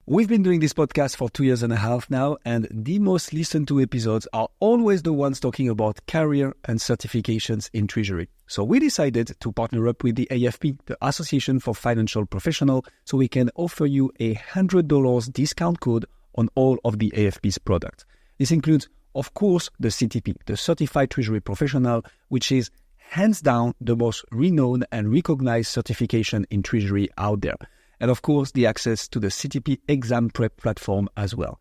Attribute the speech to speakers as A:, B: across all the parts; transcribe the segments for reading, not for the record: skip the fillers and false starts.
A: We've been doing this podcast for 2.5 years now, and the most listened to episodes are always the ones talking about career and certifications in Treasury. So we decided to partner up with the AFP, the Association for Financial Professionals, so we can offer you a $100 discount code on all of the AFP's products. This includes, of course, the CTP, the Certified Treasury Professional, which is hands down the most renowned and recognized certification in Treasury out there. And of course, the access to the CTP exam prep platform as well.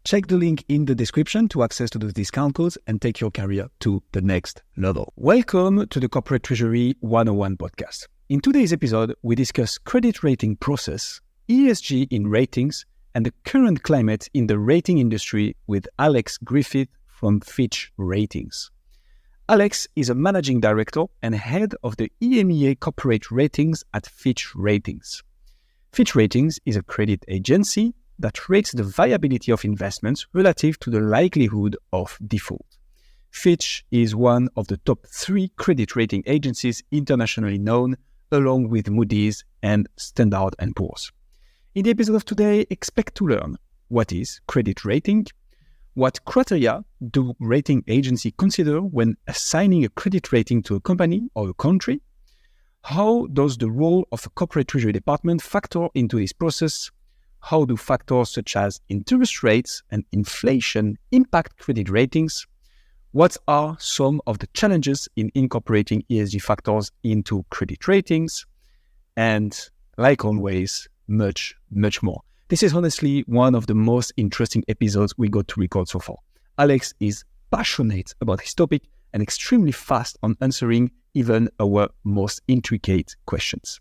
A: Check the link in the description to access to those discount codes and take your career to the next level. Welcome to the Corporate Treasury 101 podcast. In today's episode, we discuss credit rating process, ESG in ratings, and the current climate in the rating industry with Alex Griffiths from Fitch Ratings. Alex is a managing director and head of the EMEA Corporate Ratings at Fitch Ratings. Fitch Ratings is a credit agency that rates the viability of investments relative to the likelihood of default. Fitch is one of the top 3 credit rating agencies internationally known, along with Moody's and Standard & Poor's. In the episode of today, expect to learn what is credit rating, what criteria do rating agencies consider when assigning a credit rating to a company or a country, how does the role of a corporate treasury department factor into this process? How do factors such as interest rates and inflation impact credit ratings? What are some of the challenges in incorporating ESG factors into credit ratings? And like always, much more. This is honestly one of the most interesting episodes we got to record so far. Alex is passionate about this topic and extremely fast on answering even our most intricate questions.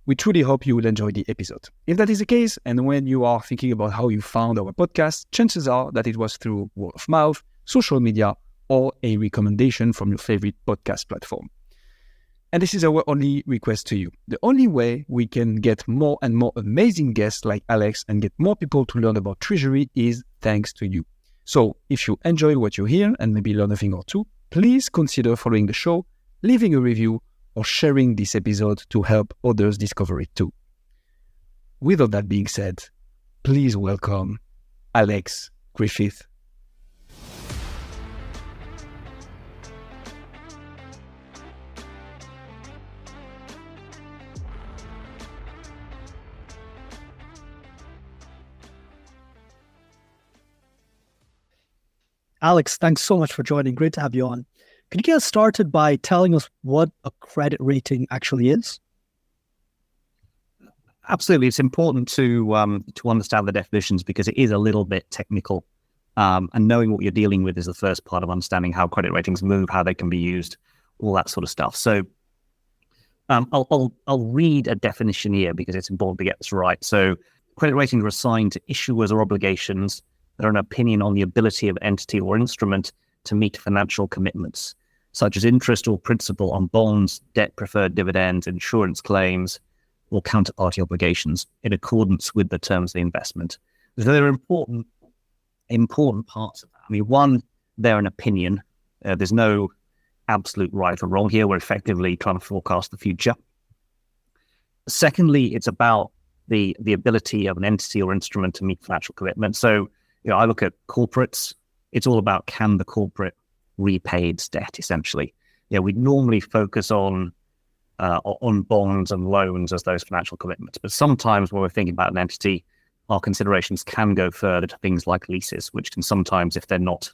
A: We truly hope you will enjoy the episode. If that is the case, and when you are thinking about how you found our podcast, chances are that it was through word of mouth, social media, or a recommendation from your favorite podcast platform. And this is our only request to you. The only way we can get more and more amazing guests like Alex and get more people to learn about Treasury is thanks to you. So if you enjoy what you hear and maybe learn a thing or two, please consider following the show, leaving a review, or sharing this episode to help others discover it too. With all that being said, please welcome Alex Griffiths.
B: Alex, thanks so much for joining. Great to have you on. Can you get us started by telling us what a credit rating actually is?
C: Absolutely. It's important to understand the definitions because it is a little bit technical. And knowing what you're dealing with is the first part of understanding how credit ratings move, how they can be used, all that sort of stuff. So I'll read a definition here because it's important to get this right. So credit ratings are assigned to issuers or obligations that are an opinion on the ability of an entity or instrument to meet financial commitments, such as interest or principal on bonds, debt, preferred dividends, insurance claims, or counterparty obligations in accordance with the terms of the investment. So there are important parts of that. I mean, one, they're an opinion. There's no absolute right or wrong here. We're effectively trying to forecast the future. Secondly, it's about the ability of an entity or instrument to meet financial commitments. So, I look at corporates. It's all about, can the corporate repay its debt, essentially. We normally focus on bonds and loans as those financial commitments. But sometimes when we're thinking about an entity, our considerations can go further to things like leases, which can sometimes, if they're not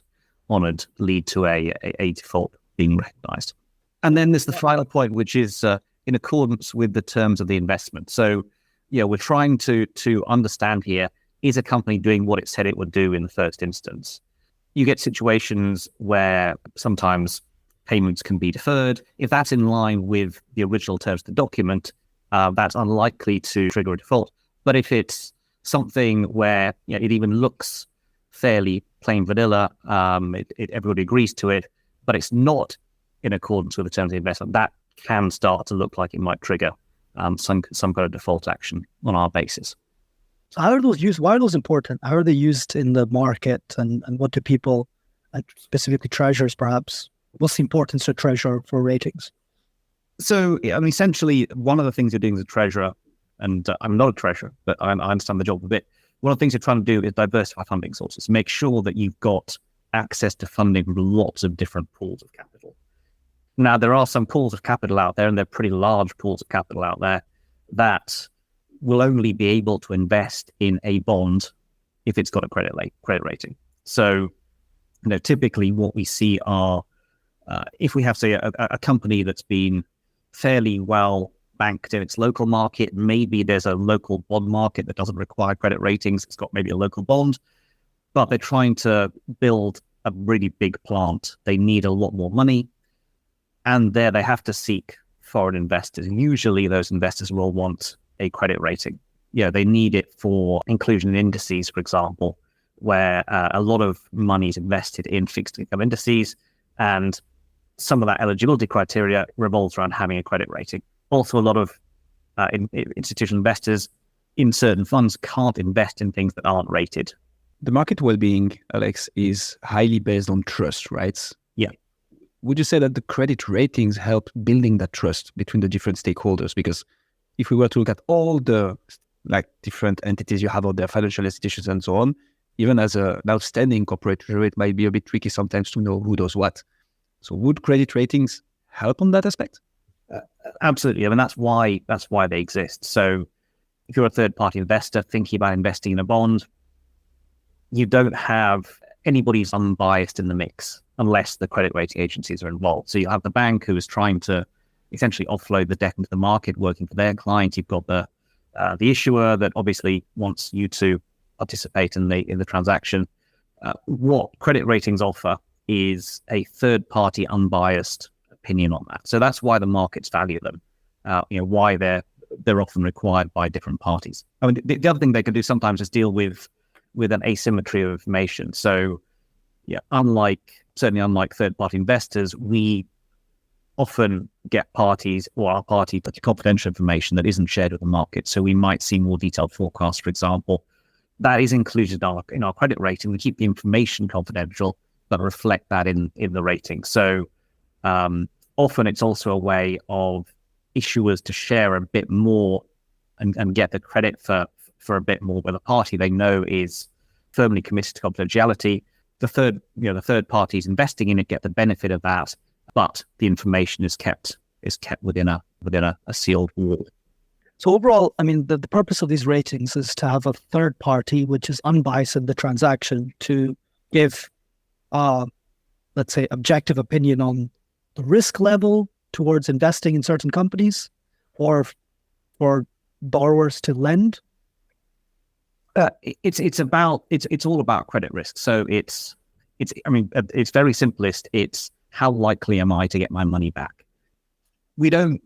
C: honoured, lead to a default being recognised. And then there's the final point, which is in accordance with the terms of the investment. So, we're trying to understand here, is a company doing what it said it would do in the first instance? You get situations where sometimes payments can be deferred. If that's in line with the original terms of the document, that's unlikely to trigger a default. But if it's something where it even looks fairly plain vanilla, everybody agrees to it, but it's not in accordance with the terms of the investment, that can start to look like it might trigger some kind of default action on our basis.
B: So how are those used? Why are those important? How are they used in the market? And what do people, and specifically treasurers perhaps, what's the importance to treasurer for ratings?
C: So, essentially, one of the things you're doing as a treasurer, and I'm not a treasurer, but I understand the job a bit. one of the things you're trying to do is diversify funding sources, make sure that you've got access to funding from lots of different pools of capital. Now, there are some pools of capital out there, and they're pretty large pools of capital out there, that will only be able to invest in a bond if it's got a credit rating. So, typically what we see are, if we have, say, a company that's been fairly well banked in its local market, maybe there's a local bond market that doesn't require credit ratings, it's got maybe a local bond, but they're trying to build a really big plant. They need a lot more money, and there they have to seek foreign investors. And usually those investors will want a credit rating. They need it for inclusion in indices, for example, where a lot of money is invested in fixed income indices, and some of that eligibility criteria revolves around having a credit rating. Also, a lot of institutional investors in certain funds can't invest in things that aren't rated.
A: The market well-being, Alex, is highly based on trust, right?
C: Yeah.
A: Would you say that the credit ratings help building that trust between the different stakeholders? Because if we were to look at all the different entities you have out there, financial institutions and so on, even as an outstanding corporate treasury, it might be a bit tricky sometimes to know who does what. So would credit ratings help on that aspect?
C: Absolutely. I mean, that's why they exist. So if you're a third-party investor thinking about investing in a bond, you don't have anybody who's unbiased in the mix unless the credit rating agencies are involved. So you have the bank who is trying to essentially offload the debt into the market, working for their clients. You've got the issuer that obviously wants you to participate in the transaction. What credit ratings offer is a third-party unbiased opinion on that. So that's why the markets value them. Why they're often required by different parties. I mean, the other thing they can do sometimes is deal with an asymmetry of information. So, certainly unlike third-party investors, we often get parties or our party confidential information that isn't shared with the market. So we might see more detailed forecasts, for example, that is included in our credit rating. We keep the information confidential, but reflect that in the rating. So often it's also a way of issuers to share a bit more and get the credit for a bit more with a party they know is firmly committed to confidentiality. The third parties investing in it get the benefit of that, but the information is kept within a sealed wall.
B: So overall, I mean, the purpose of these ratings is to have a third party which is unbiased in the transaction to give, let's say, objective opinion on the risk level towards investing in certain companies, or for borrowers to lend.
C: It's all about credit risk. So it's very simplest. It's how likely am I to get my money back? We don't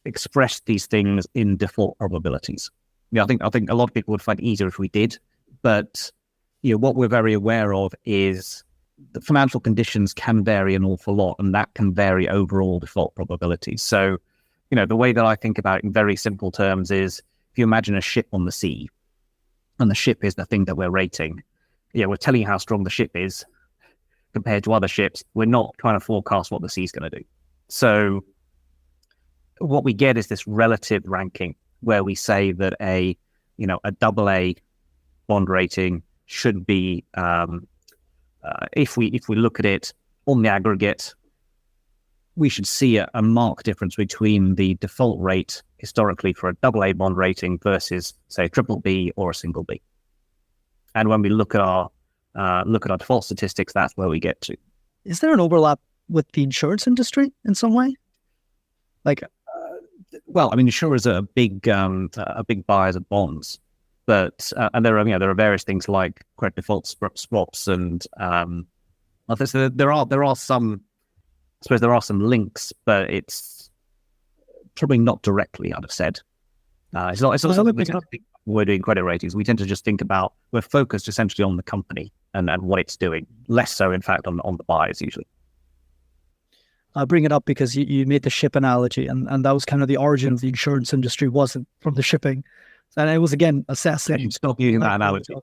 C: express these things in default probabilities. I think a lot of people would find it easier if we did, but what we're very aware of is the financial conditions can vary an awful lot, and that can vary overall default probabilities. So, the way that I think about it in very simple terms is, if you imagine a ship on the sea, and the ship is the thing that we're rating, we're telling you how strong the ship is compared to other ships. We're not trying to forecast what the sea's going to do. So what we get is this relative ranking where we say that a AA bond rating should be, if we look at it on the aggregate, we should see a marked difference between the default rate historically for a AA bond rating versus, say, a triple B or a single B. And when we look at our default statistics, that's where we get to.
B: Is there an overlap with the insurance industry in some way?
C: Insurers are big buyers of bonds, but and there are various things like credit default swaps, and there are some. I suppose there are some links, but it's probably not directly, I'd have said. It's not we're doing credit ratings. We tend to just think about, we're focused essentially on the company and what it's doing, less so, in fact, on the buyers usually.
B: I bring it up because you made the ship analogy, and that was kind of the origin of the insurance industry, wasn't from the shipping. And it was, again, assessing.
C: Stop using that analogy.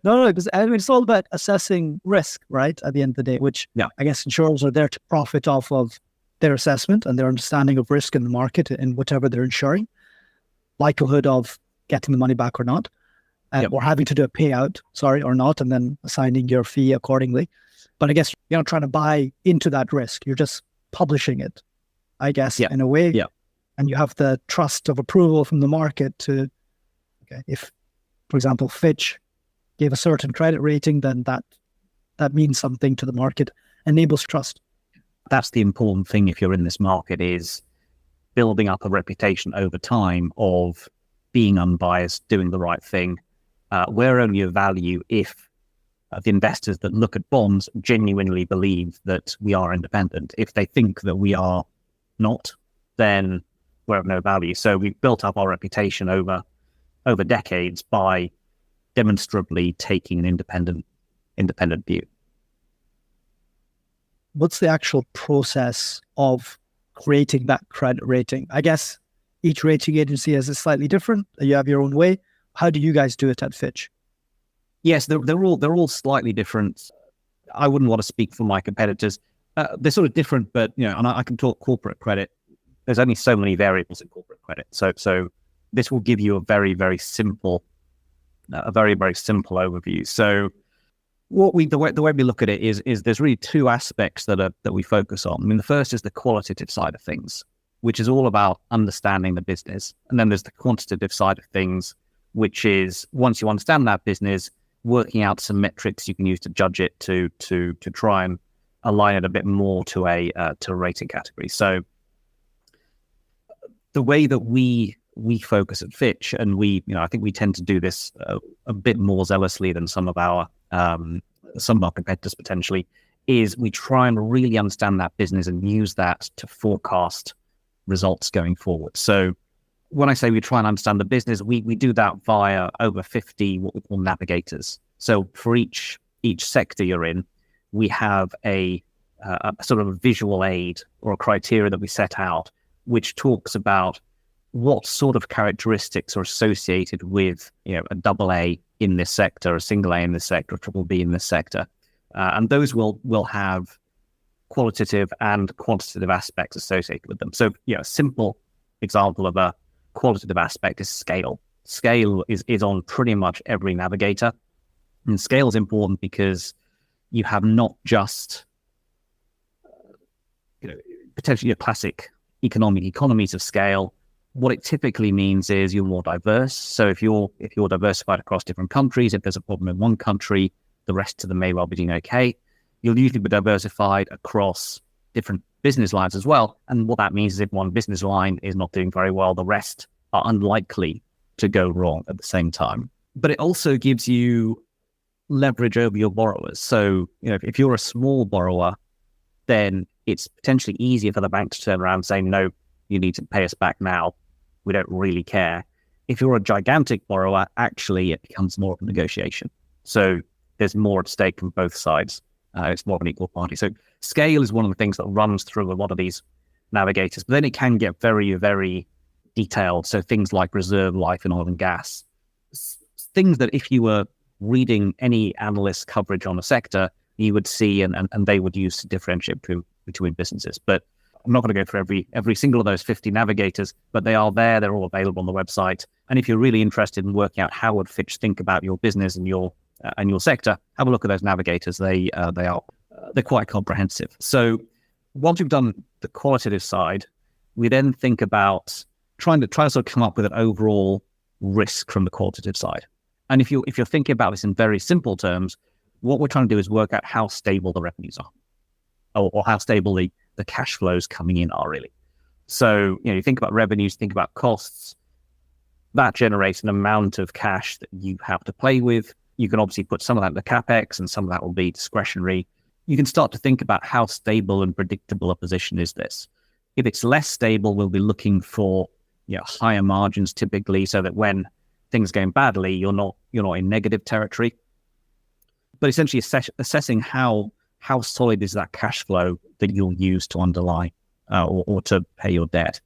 B: No, because it's all about assessing risk, right? At the end of the day, which I guess insurers are there to profit off of their assessment and their understanding of risk in the market and whatever they're insuring. likelihood of getting the money back or not, or having to do a payout, or not, and then assigning your fee accordingly. But I guess you're not trying to buy into that risk. You're just publishing it, I guess, in a way.
C: Yeah.
B: And you have the trust of approval from the market to, if, for example, Fitch gave a certain credit rating, then that means something to the market, enables trust.
C: That's the important thing if you're in this market, is building up a reputation over time of being unbiased, doing the right thing. We're only of value if the investors that look at bonds genuinely believe that we are independent. If they think that we are not, then we're of no value. So we've built up our reputation over decades by demonstrably taking an independent view.
B: What's the actual process of creating that credit rating? I guess each rating agency is slightly different. You have your own way. How do you guys do it at Fitch?
C: Yes, they're all slightly different. I wouldn't want to speak for my competitors. They're sort of different, but and I can talk corporate credit. There's only so many variables in corporate credit, so this will give you a very, very simple overview. So the way we look at it is there's really two aspects that we focus on. I mean, the first is the qualitative side of things, which is all about understanding the business, and then there's the quantitative side of things, which is, once you understand that business, working out some metrics you can use to judge it to try and align it a bit more to a rating category. So the way that we focus at Fitch, and I think we tend to do this a bit more zealously than some of our competitors potentially, is we try and really understand that business and use that to forecast results going forward. So when I say we try and understand the business, we do that via over 50 what we call navigators. So for each sector you're in, we have a sort of a visual aid or a criteria that we set out, which talks about what sort of characteristics are associated with a double A in this sector, a single A in this sector, a triple B in this sector. And those will have qualitative and quantitative aspects associated with them. So a simple example of a qualitative aspect is scale. Scale is on pretty much every navigator. And scale is important because you have not just potentially your classic economies of scale. What it typically means is you're more diverse. So if you're diversified across different countries, if there's a problem in one country, the rest of them may well be doing okay. You'll usually be diversified across different business lines as well. And what that means is if one business line is not doing very well, the rest are unlikely to go wrong at the same time. But it also gives you leverage over your borrowers. So, if you're a small borrower, then it's potentially easier for the bank to turn around and say, no, you need to pay us back now. We don't really care. If you're a gigantic borrower, actually it becomes more of a negotiation. So there's more at stake from both sides. It's more of an equal party. So scale is one of the things that runs through a lot of these navigators, but then it can get very, very detailed. So things like reserve life in oil and gas, things that if you were reading any analyst coverage on a sector, you would see and they would use to differentiate between businesses. But I'm not going to go through every single of those 50 navigators, but they are there. They're all available on the website. And if you're really interested in working out how would Fitch think about your business and your sector, have a look at those navigators. They're quite comprehensive. So once we've done the qualitative side, we then think about trying to sort of come up with an overall risk from the qualitative side. And if you're thinking about this in very simple terms, what we're trying to do is work out how stable the revenues are, or how stable the cash flows coming in are really. So, you think about revenues, think about costs, that generates an amount of cash that you have to play with. You can obviously put some of that into CapEx and some of that will be discretionary. You can start to think about how stable and predictable a position is this. If it's less stable, we'll be looking for higher margins typically, so that when things are going badly, you're not in negative territory. But essentially assessing how solid is that cash flow that you'll use to underlie or to pay your debt.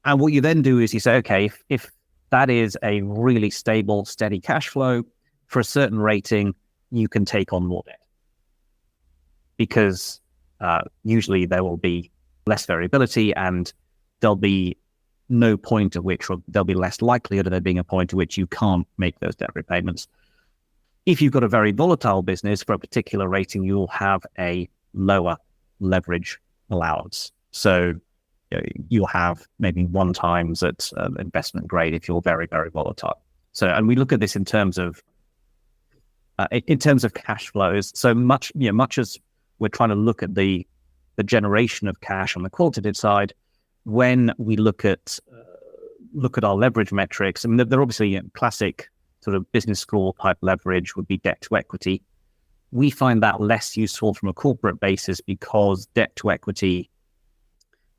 C: And what you then do is you say, okay, if that is a really stable, steady cash flow for a certain rating, you can take on more debt. Because usually there will be less variability and there'll be no point at which, or there'll be less likelihood of there being a point at which you can't make those debt repayments. If you've got a very volatile business for a particular rating, you'll have a lower leverage allowance. So you'll have maybe 1 times at investment grade if you're very, very volatile. So, and we look at this in terms of cash flows. So much as we're trying to look at the generation of cash on the qualitative side, when we look at our leverage metrics, I mean, they're obviously classic sort of business school type leverage would be debt to equity. We find that less useful from a corporate basis because debt to equity,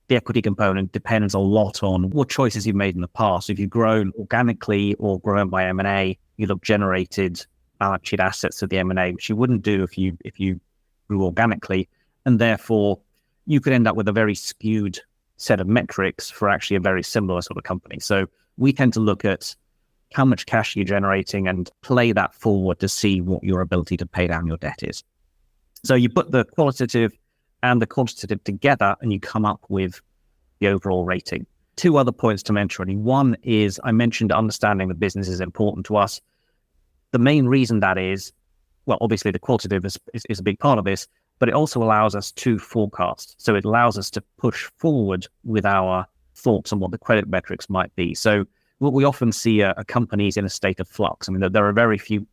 C: the equity component depends a lot on what choices you've made in the past. If you've grown organically or grown by M&A, you'll have generated balance sheet assets of the M&A, which you wouldn't do if you grew organically. And therefore, you could end up with a very skewed set of metrics for actually a very similar sort of company. So we tend to look at how much cash you're generating and play that forward to see what your ability to pay down your debt is. So you put the qualitative and the quantitative together and you come up with the overall rating. 2 other points to mention. One is, I mentioned understanding the business is important to us. The main reason that is, well, obviously the qualitative is a big part of this, but it also allows us to forecast. So it allows us to push forward with our thoughts on what the credit metrics might be. So what we often see are companies in a state of flux. I mean, there are very few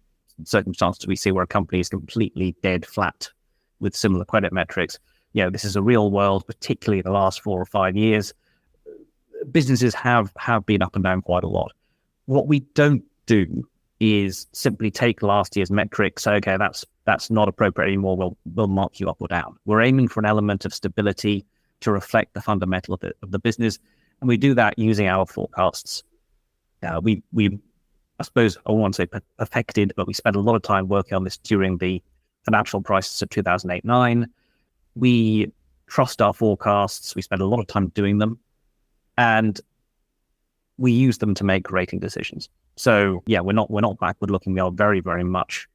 C: circumstances we see where a company is completely dead flat with similar credit metrics. This is a real world, particularly in the last 4 or 5 years. Businesses have been up and down quite a lot. What we don't do is simply take last year's metrics, say, okay, that's not appropriate anymore, we'll mark you up or down. We're aiming for an element of stability to reflect the fundamental of the business, and we do that using our forecasts. We I suppose I won't say perfected, but we spent a lot of time working on this during the financial crisis of 2008-9. We trust our forecasts. We spend a lot of time doing them, and we use them to make rating decisions. So we're not backward looking. We are very, very much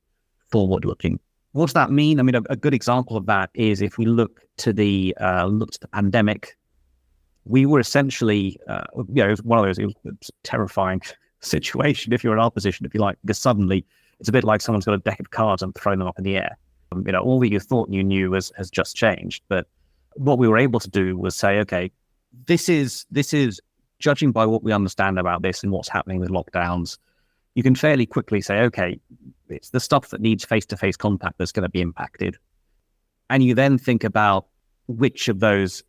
C: forward looking. What does that mean? I mean, a good example of that is if we look to the pandemic. We were essentially, it was one of those, it was a terrifying situation if you're in our position, if you like, because suddenly it's a bit like someone's got a deck of cards and thrown them up in the air. All that you thought you knew has just changed. But what we were able to do was say, okay, this is judging by what we understand about this and what's happening with lockdowns, you can fairly quickly say, okay, it's the stuff that needs face-to-face contact that's going to be impacted. And you then think about which of those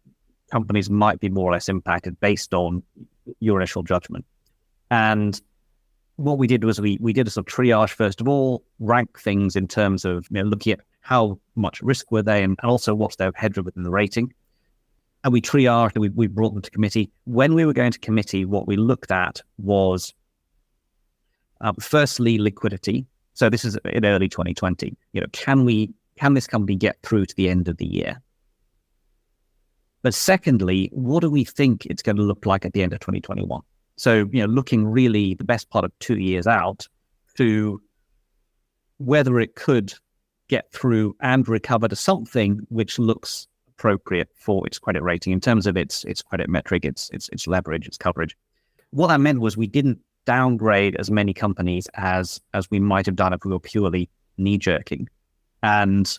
C: companies might be more or less impacted based on your initial judgment. And what we did was we did a sort of triage, first of all, rank things in terms of looking at how much risk were they and also what's their headroom within the rating. And we triaged and we brought them to committee. When we were going to committee, what we looked at was firstly, liquidity. So this is in early 2020. Can this company get through to the end of the year? But secondly, what do we think it's going to look like at the end of 2021? So, looking really the best part of 2 years out to whether it could get through and recover to something which looks appropriate for its credit rating in terms of its credit metric, its leverage, its coverage. What that meant was we didn't downgrade as many companies as we might have done if we were purely knee-jerking. And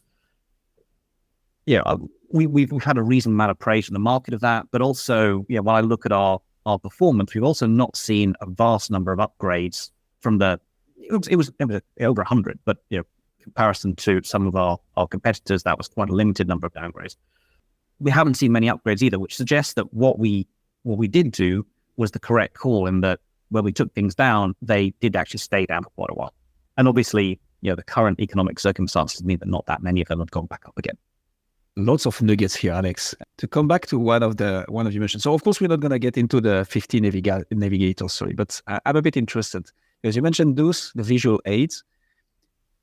C: we've had a reasonable amount of praise in the market of that, but also, when I look at our performance, we've also not seen a vast number of upgrades from it was over 100, but in comparison to some of our competitors, that was quite a limited number of downgrades. We haven't seen many upgrades either, which suggests that what we did do was the correct call, in that when we took things down, they did actually stay down for quite a while. And obviously, the current economic circumstances mean that not that many of them have gone back up again.
A: Lots of nuggets here, Alex. To come back to one of you mentioned. So of course we're not going to get into the 50 navigators, but I'm a bit interested because you mentioned the visual aids.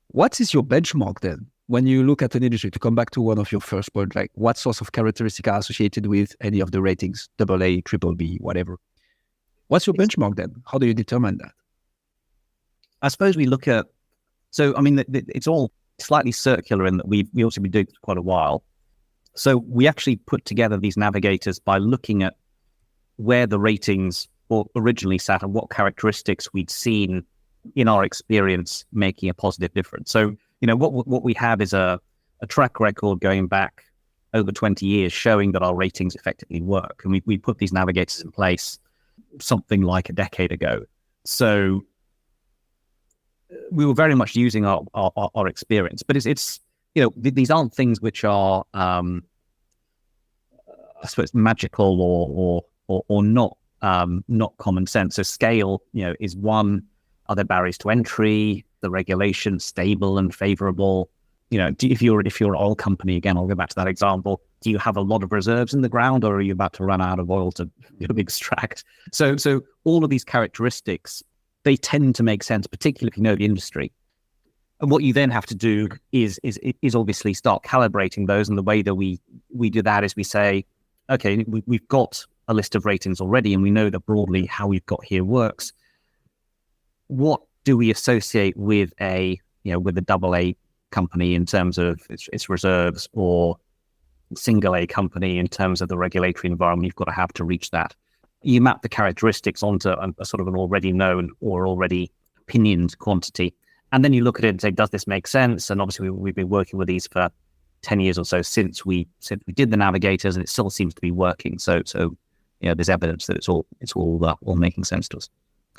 A: What is your benchmark then when you look at an industry? To come back to one of your first points, like what sorts of characteristics are associated with any of the ratings, AA, BBB, whatever? What's your benchmark then? How do you determine that?
C: I suppose we look at. So I mean, it's all slightly circular in that we've also been doing it for quite a while. So we actually put together these navigators by looking at where the ratings originally sat and what characteristics we'd seen in our experience making a positive difference. So, what we have is a track record going back over 20 years showing that our ratings effectively work. And we put these navigators in place something like a decade ago. So we were very much using our experience, but it's these aren't things which are, I suppose, magical or not common sense. So scale, is one. Are there barriers to entry? The regulation stable and favorable? If you're an oil company, again, I'll go back to that example. Do you have a lot of reserves in the ground, or are you about to run out of oil to extract? So all of these characteristics, they tend to make sense, particularly if you know the industry. And what you then have to do is obviously start calibrating those. And the way that we do that is we say, okay, we've got a list of ratings already, and we know that broadly how we've got here works. What do we associate with with a double A company in terms of its reserves, or single A company in terms of the regulatory environment you've got to have to reach that? You map the characteristics onto a sort of an already known or already opinioned quantity. And then you look at it and say, does this make sense? And obviously we've been working with these for 10 years or so since we did the navigators, and it still seems to be working. So there's evidence that it's all making sense to us.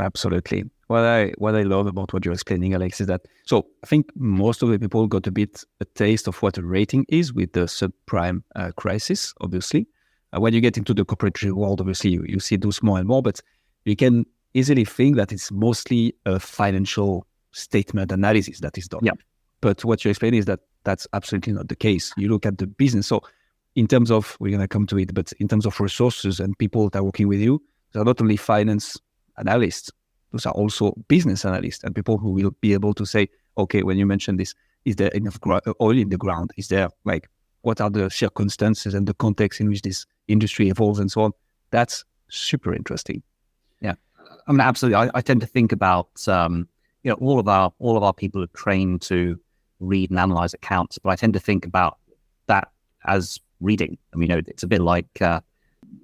A: Absolutely. What I love about what you're explaining, Alex, is that, so I think most of the people got a taste of what a rating is with the subprime crisis, obviously. When you get into the corporate world, obviously, you see those more and more, but you can easily think that it's mostly a financial statement analysis that is done.
C: Yeah.
A: But what you explain is that that's absolutely not the case. You look at the business. So in terms of, we're going to come to it, but in terms of resources and people that are working with you, they're not only finance analysts, those are also business analysts and people who will be able to say, okay, when you mention this, is there enough oil in the ground? Is there, what are the circumstances and the context in which this industry evolves and so on? That's super interesting.
C: Yeah, I mean, absolutely. I tend to think about, all of our people are trained to read and analyze accounts, but I tend to think about that as reading. I mean, it's a bit like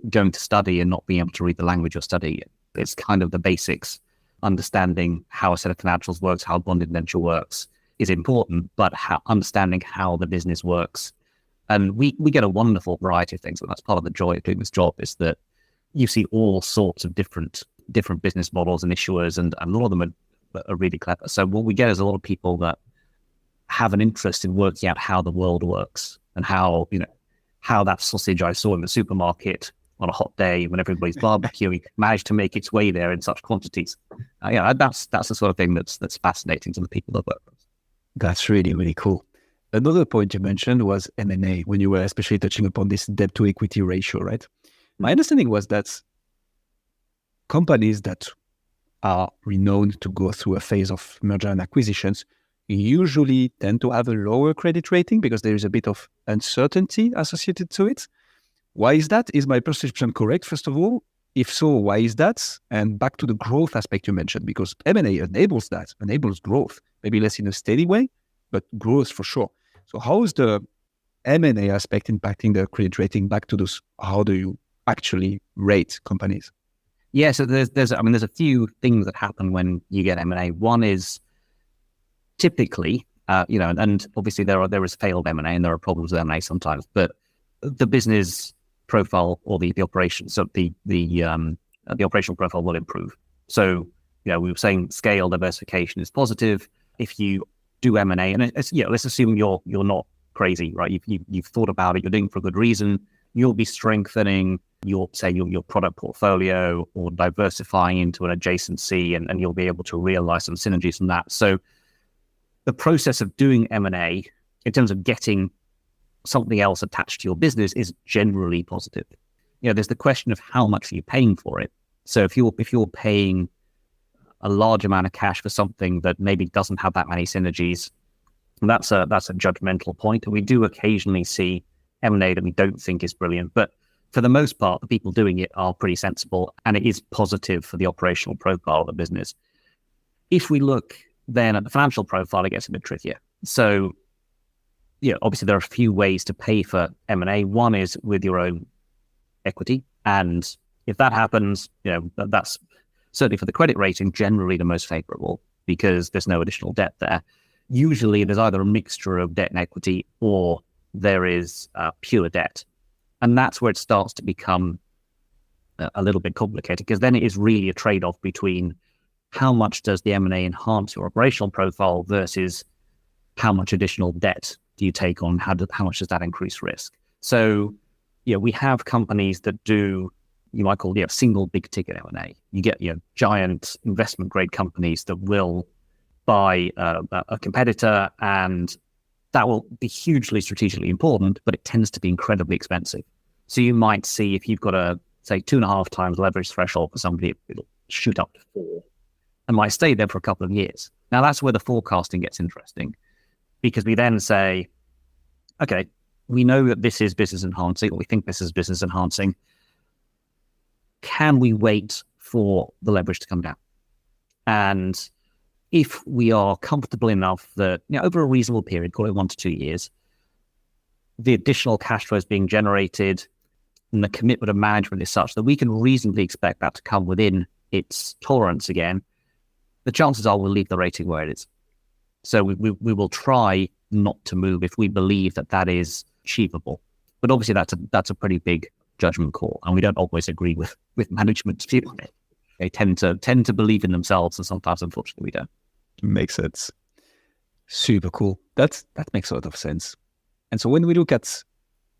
C: going to study and not being able to read the language you're studying. It's kind of the basics. Understanding how a set of financials works, how a bond indenture works is important, but understanding how the business works. And we get a wonderful variety of things, and that's part of the joy of doing this job, is that you see all sorts of different business models and issuers, and a lot of them are really clever. So what we get is a lot of people that have an interest in working out how the world works and how that sausage I saw in the supermarket on a hot day when everybody's barbecuing managed to make its way there in such quantities. That's the sort of thing that's fascinating to the people that work with us.
A: That's really, really cool. Another point you mentioned was M&A, when you were especially touching upon this debt to equity ratio, right? My understanding was that companies that are renowned to go through a phase of merger and acquisitions usually tend to have a lower credit rating because there is a bit of uncertainty associated to it. Why is that? Is my perception correct, first of all? If so, why is that? And back to the growth aspect you mentioned, because M&A enables growth, maybe less in a steady way, but growth for sure. So how is the M&A aspect impacting the credit rating? Back to those, how do you actually rate companies?
C: Yeah, so there's a few things that happen when you get M&A. One is typically, and obviously there is failed M&A and there are problems with M&A sometimes, but the business profile or the operations, so the operational profile will improve. So, we were saying scale diversification is positive. If you do M&A, and let's assume you're not crazy, right? You've thought about it, you're doing it for a good reason. You'll be strengthening your product portfolio or diversifying into an adjacency, and you'll be able to realize some synergies from that. So the process of doing M&A in terms of getting something else attached to your business is generally positive. There's the question of how much are you paying for it. So if you're paying a large amount of cash for something that maybe doesn't have that many synergies, that's a judgmental point. And we do occasionally see M&A that we don't think is brilliant, but for the most part, the people doing it are pretty sensible, and it is positive for the operational profile of the business. If we look then at the financial profile, it gets a bit trickier. So obviously there are a few ways to pay for M&A. One is with your own equity, and If that happens, that's certainly for the credit rating, generally the most favorable because there's no additional debt there. Usually there's either a mixture of debt and equity or there is pure debt. And that's where it starts to become a little bit complicated, because then it is really a trade-off between how much does the M&A enhance your operational profile versus how much additional debt do you take on, how much does that increase risk? So, we have companies that do, you might call, single big ticket M&A. You get, giant investment grade companies that will buy a competitor, and that will be hugely strategically important, but it tends to be incredibly expensive. So you might see if you've got a, say, 2.5 times leverage threshold for somebody, it'll shoot up to 4 and might stay there for a couple of years. Now that's where the forecasting gets interesting, because we then say, okay, we know that this is business enhancing, or we think this is business enhancing. Can we wait for the leverage to come down? And if we are comfortable enough that, over a reasonable period, call it 1 to 2 years, the additional cash flows being generated and the commitment of management is such that we can reasonably expect that to come within its tolerance again, the chances are we'll leave the rating where it is. So we will try not to move if we believe that that is achievable. But obviously that's a pretty big judgment call, and we don't always agree with management's view on it. They tend to believe in themselves, and sometimes, unfortunately, we don't.
A: Makes sense. Super cool. That makes a lot of sense. And so when we look at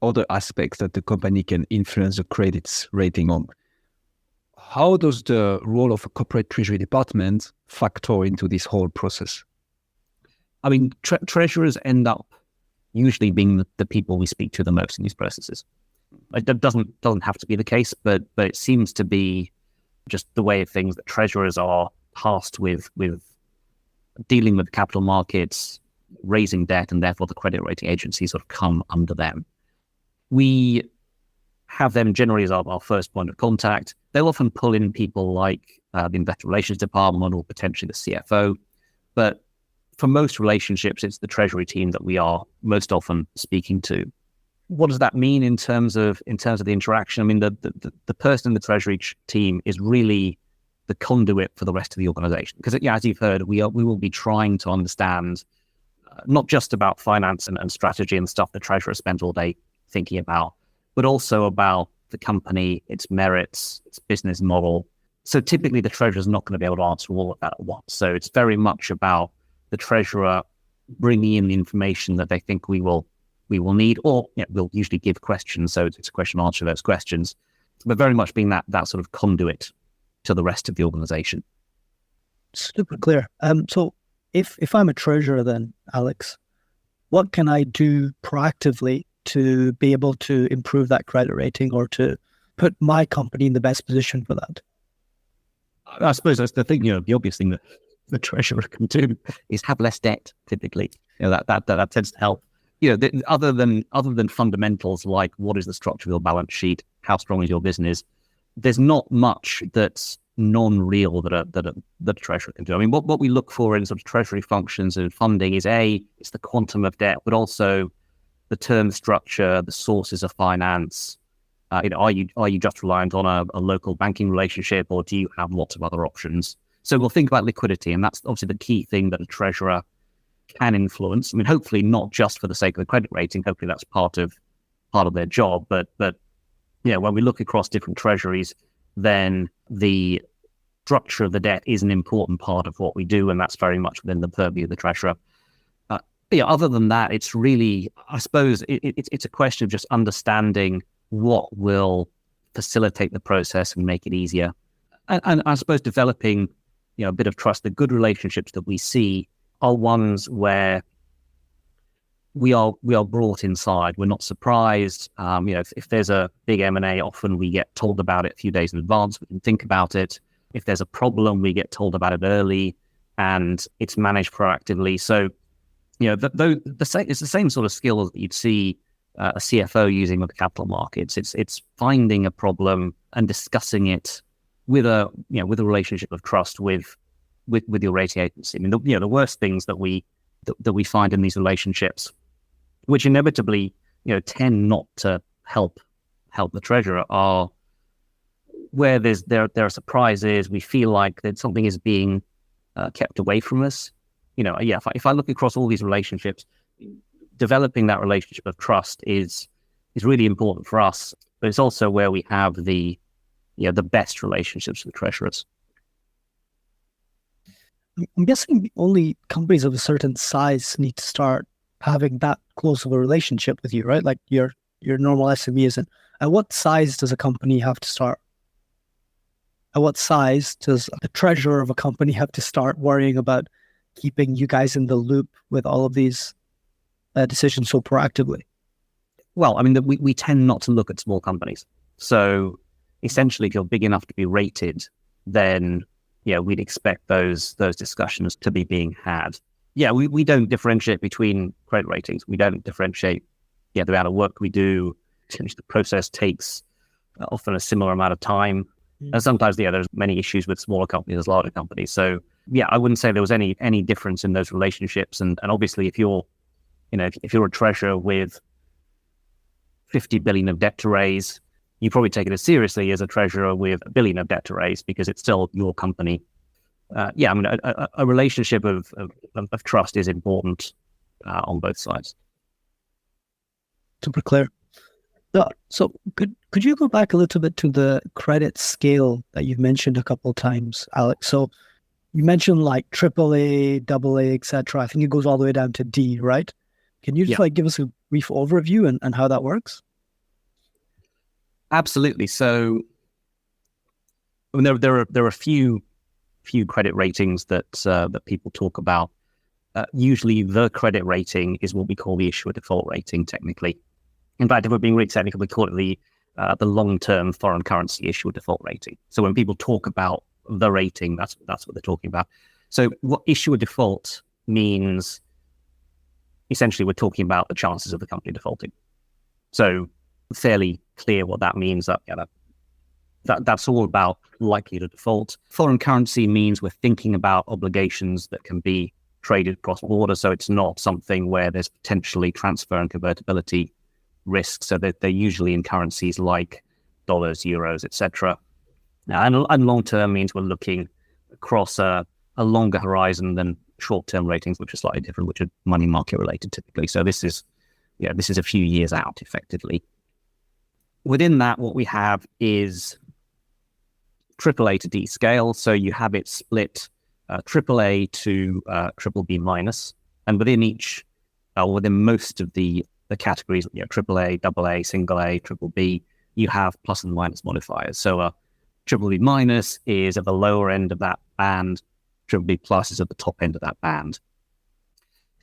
A: other aspects that the company can influence the credit rating on, how does the role of a corporate treasury department factor into this whole process?
C: I mean, treasurers end up usually being the people we speak to the most in these processes. That doesn't have to be the case, but it seems to be just the way of things that treasurers are tasked with dealing with capital markets, raising debt, and therefore the credit rating agencies sort of come under them. We have them generally as our first point of contact. They'll often pull in people like the investor relations department or potentially the CFO. But for most relationships, it's the treasury team that we are most often speaking to. What does that mean in terms of the interaction? I mean, the person in the treasury team is really the conduit for the rest of the organization. Because, as you've heard, we will be trying to understand not just about finance and strategy and stuff the treasurer spends all day thinking about, but also about the company, its merits, its business model. So typically the treasurer is not going to be able to answer all of that at once. So it's very much about the treasurer bringing in the information that they think we will need, or we'll usually give questions. So it's a question and answer those questions, but very much being that sort of conduit to the rest of the organization.
B: Super clear. So if I'm a treasurer then, Alex, what can I do proactively to be able to improve that credit rating or to put my company in the best position for that?
C: I suppose that's the thing, the obvious thing that the treasurer can do is have less debt, typically. That tends to help. Other than fundamentals like what is the structure of your balance sheet, how strong is your business, there's not much that's non-real that a treasurer can do. I mean, what we look for in sort of treasury functions and funding is it's the quantum of debt, but also the term structure, the sources of finance. Are you just reliant on a local banking relationship, or do you have lots of other options? So we'll think about liquidity, and that's obviously the key thing that a treasurer can influence. I mean, hopefully not just for the sake of the credit rating. Hopefully that's part of their job. But when we look across different treasuries, then the structure of the debt is an important part of what we do, and that's very much within the purview of the treasurer. Other than that, it's really, I suppose, it's a question of just understanding what will facilitate the process and make it easier, and I suppose developing a bit of trust. The good relationships that we see are ones where we are brought inside. We're not surprised. If there's a big M&A, often we get told about it a few days in advance. We can think about it. If there's a problem, we get told about it early, and it's managed proactively. So, it's the same sort of skills that you'd see a CFO using with the capital markets. It's finding a problem and discussing it with a relationship of trust with your rating agency. I mean, the worst things that we find in these relationships, which inevitably tend not to help the treasurer, are where there are surprises, we feel like that something is being kept away from us. If I look across all these relationships, developing that relationship of trust is really important for us, but it's also where we have the best relationships with treasurers.
B: I'm guessing only companies of a certain size need to start having that close of a relationship with you, right? Like your normal SME isn't. At what size does a company have to start? At what size does the treasurer of a company have to start worrying about keeping you guys in the loop with all of these decisions so proactively?
C: Well, I mean, we tend not to look at small companies. So essentially, if you're big enough to be rated, then we'd expect those discussions to be being had. Yeah, we don't differentiate between credit ratings. We don't differentiate the amount of work we do. The process takes often a similar amount of time. And sometimes, there's many issues with smaller companies as larger companies. So, I wouldn't say there was any difference in those relationships. And obviously, if you're a treasurer with 50 billion of debt to raise, you probably take it as seriously as a treasurer with $1 billion of debt to raise because it's still your company. A relationship of trust is important on both sides.
B: Super clear. So could you go back a little bit to the credit scale that you've mentioned a couple of times, Alex? So you mentioned like AAA, AA, etc. I think it goes all the way down to D, right? Can you just give us a brief overview and how that works?
C: Absolutely. So I mean, there are a few credit ratings that people talk about. Usually, the credit rating is what we call the issuer default rating, technically. In fact, if we're being really technical, we call it the long-term foreign currency issuer default rating. So when people talk about the rating, that's what they're talking about. So what issuer default means, essentially, we're talking about the chances of the company defaulting. So fairly clear what that means. That's all about likely to default. Foreign currency means we're thinking about obligations that can be traded cross-border. So it's not something where there's potentially transfer and convertibility risks. So they're usually in currencies like dollars, euros, etc. And long-term means we're looking across a longer horizon than short-term ratings, which are slightly different, which are money market related typically. So this is a few years out effectively. Within that, what we have is AAA to D scale. So you have it split AAA to BBB minus, and within most of the categories, AAA, AA, single A, BBB, you have plus and minus modifiers. So BBB minus is at the lower end of that band, BBB plus is at the top end of that band.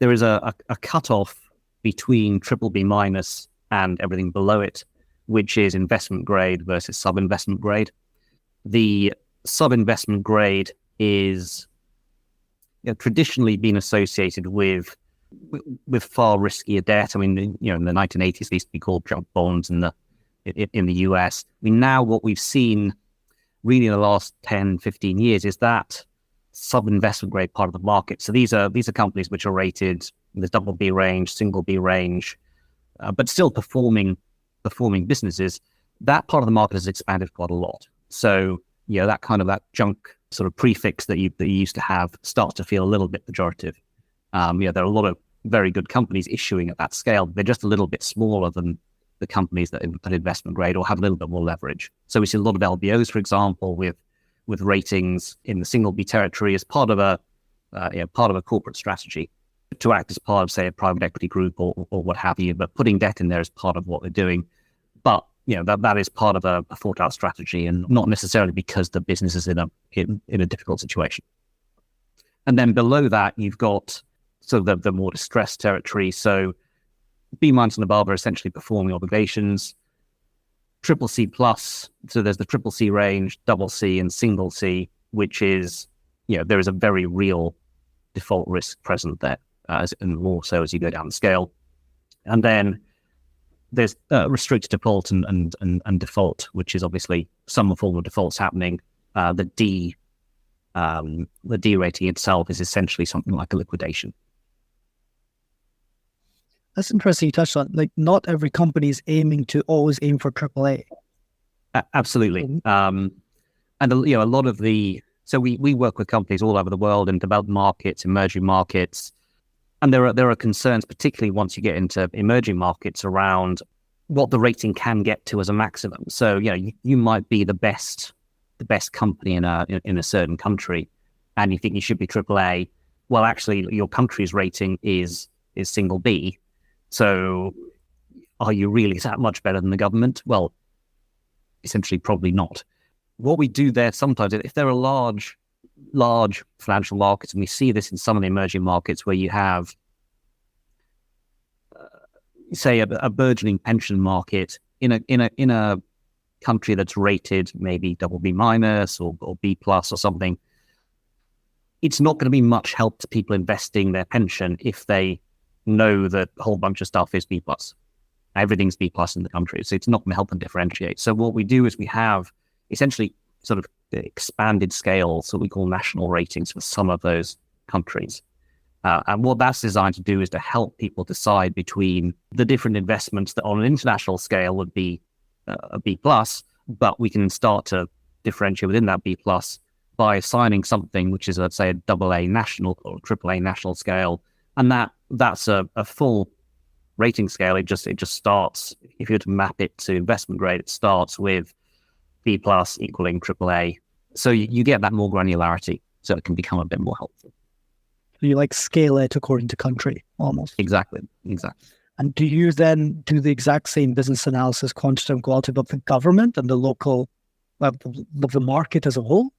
C: There is a cutoff between BBB minus and everything below it, which is investment grade versus sub-investment grade. The sub-investment grade is traditionally been associated with far riskier debt. I mean, in the 1980s, they used to be called junk bonds in the US. I mean, now what we've seen really in the last 10, 15 years is that sub-investment grade part of the market. So these are companies which are rated in the double B range, single B range, but still performing businesses. That part of the market has expanded quite a lot. So, that junk sort of prefix that you used to have starts to feel a little bit pejorative. There are a lot of very good companies issuing at that scale. They're just a little bit smaller than the companies that are investment grade or have a little bit more leverage. So we see a lot of LBOs, for example, with ratings in the single B territory as part of a corporate strategy to act as part of, say, a private equity group or what have you. But putting debt in there is part of what they're doing. But that is part of a thought out strategy, and not necessarily because the business is in a difficult situation. And then below that, you've got sort of the more distressed territory. So B minus and above are essentially performing obligations. Triple C plus, so there's the triple C range, double C and single C, which is, there is a very real default risk present there, and more so as you go down the scale. And then there's restricted default and default, which is obviously some form of defaults happening. The D rating itself is essentially something like a liquidation.
B: That's interesting you touched on. Like, not every company is aiming to always aim for AAA.
C: Absolutely. And a lot of so we work with companies all over the world in developed markets, emerging markets, and there are concerns, particularly once you get into emerging markets, around what the rating can get to as a maximum. So you might be the best company in a certain country, and you think you should be AAA. Well, actually, your country's rating is single B. So are you really that much better than the government? Well, essentially, probably not. What we do there sometimes, if there are large financial markets, and we see this in some of the emerging markets where you have, say, a burgeoning pension market in a country that's rated maybe BB minus or B plus or something, it's not going to be much help to people investing their pension if they know that a whole bunch of stuff is B plus. Everything's B plus in the country, so it's not going to help them differentiate. So what we do is we have essentially sort of expanded scale, so we call national ratings for some of those countries. And what that's designed to do is to help people decide between the different investments that on an international scale would be a B plus, but we can start to differentiate within that B plus by assigning something which is, let's say, a AA national or AAA national scale. And that's a full rating scale. It just starts, if you were to map it to investment grade, it starts with B plus equaling AAA. So you get that more granularity, so it can become a bit more helpful.
B: So you scale it according to country, almost.
C: Exactly.
B: And do you then do the exact same business analysis, quantitative and qualitative, of the government and the local, of the market as a whole?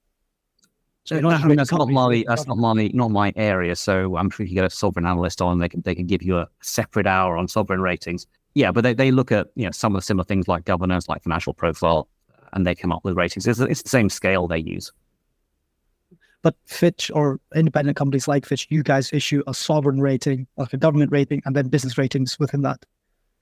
C: So that's not my area. So I'm sure if you get a sovereign analyst on, they can give you a separate hour on sovereign ratings. Yeah, but they look at some of the similar things like governance, like financial profile, and they come up with ratings. It's the same scale they use.
B: But Fitch or independent companies like Fitch, you guys issue a sovereign rating, like a government rating, and then business ratings within that.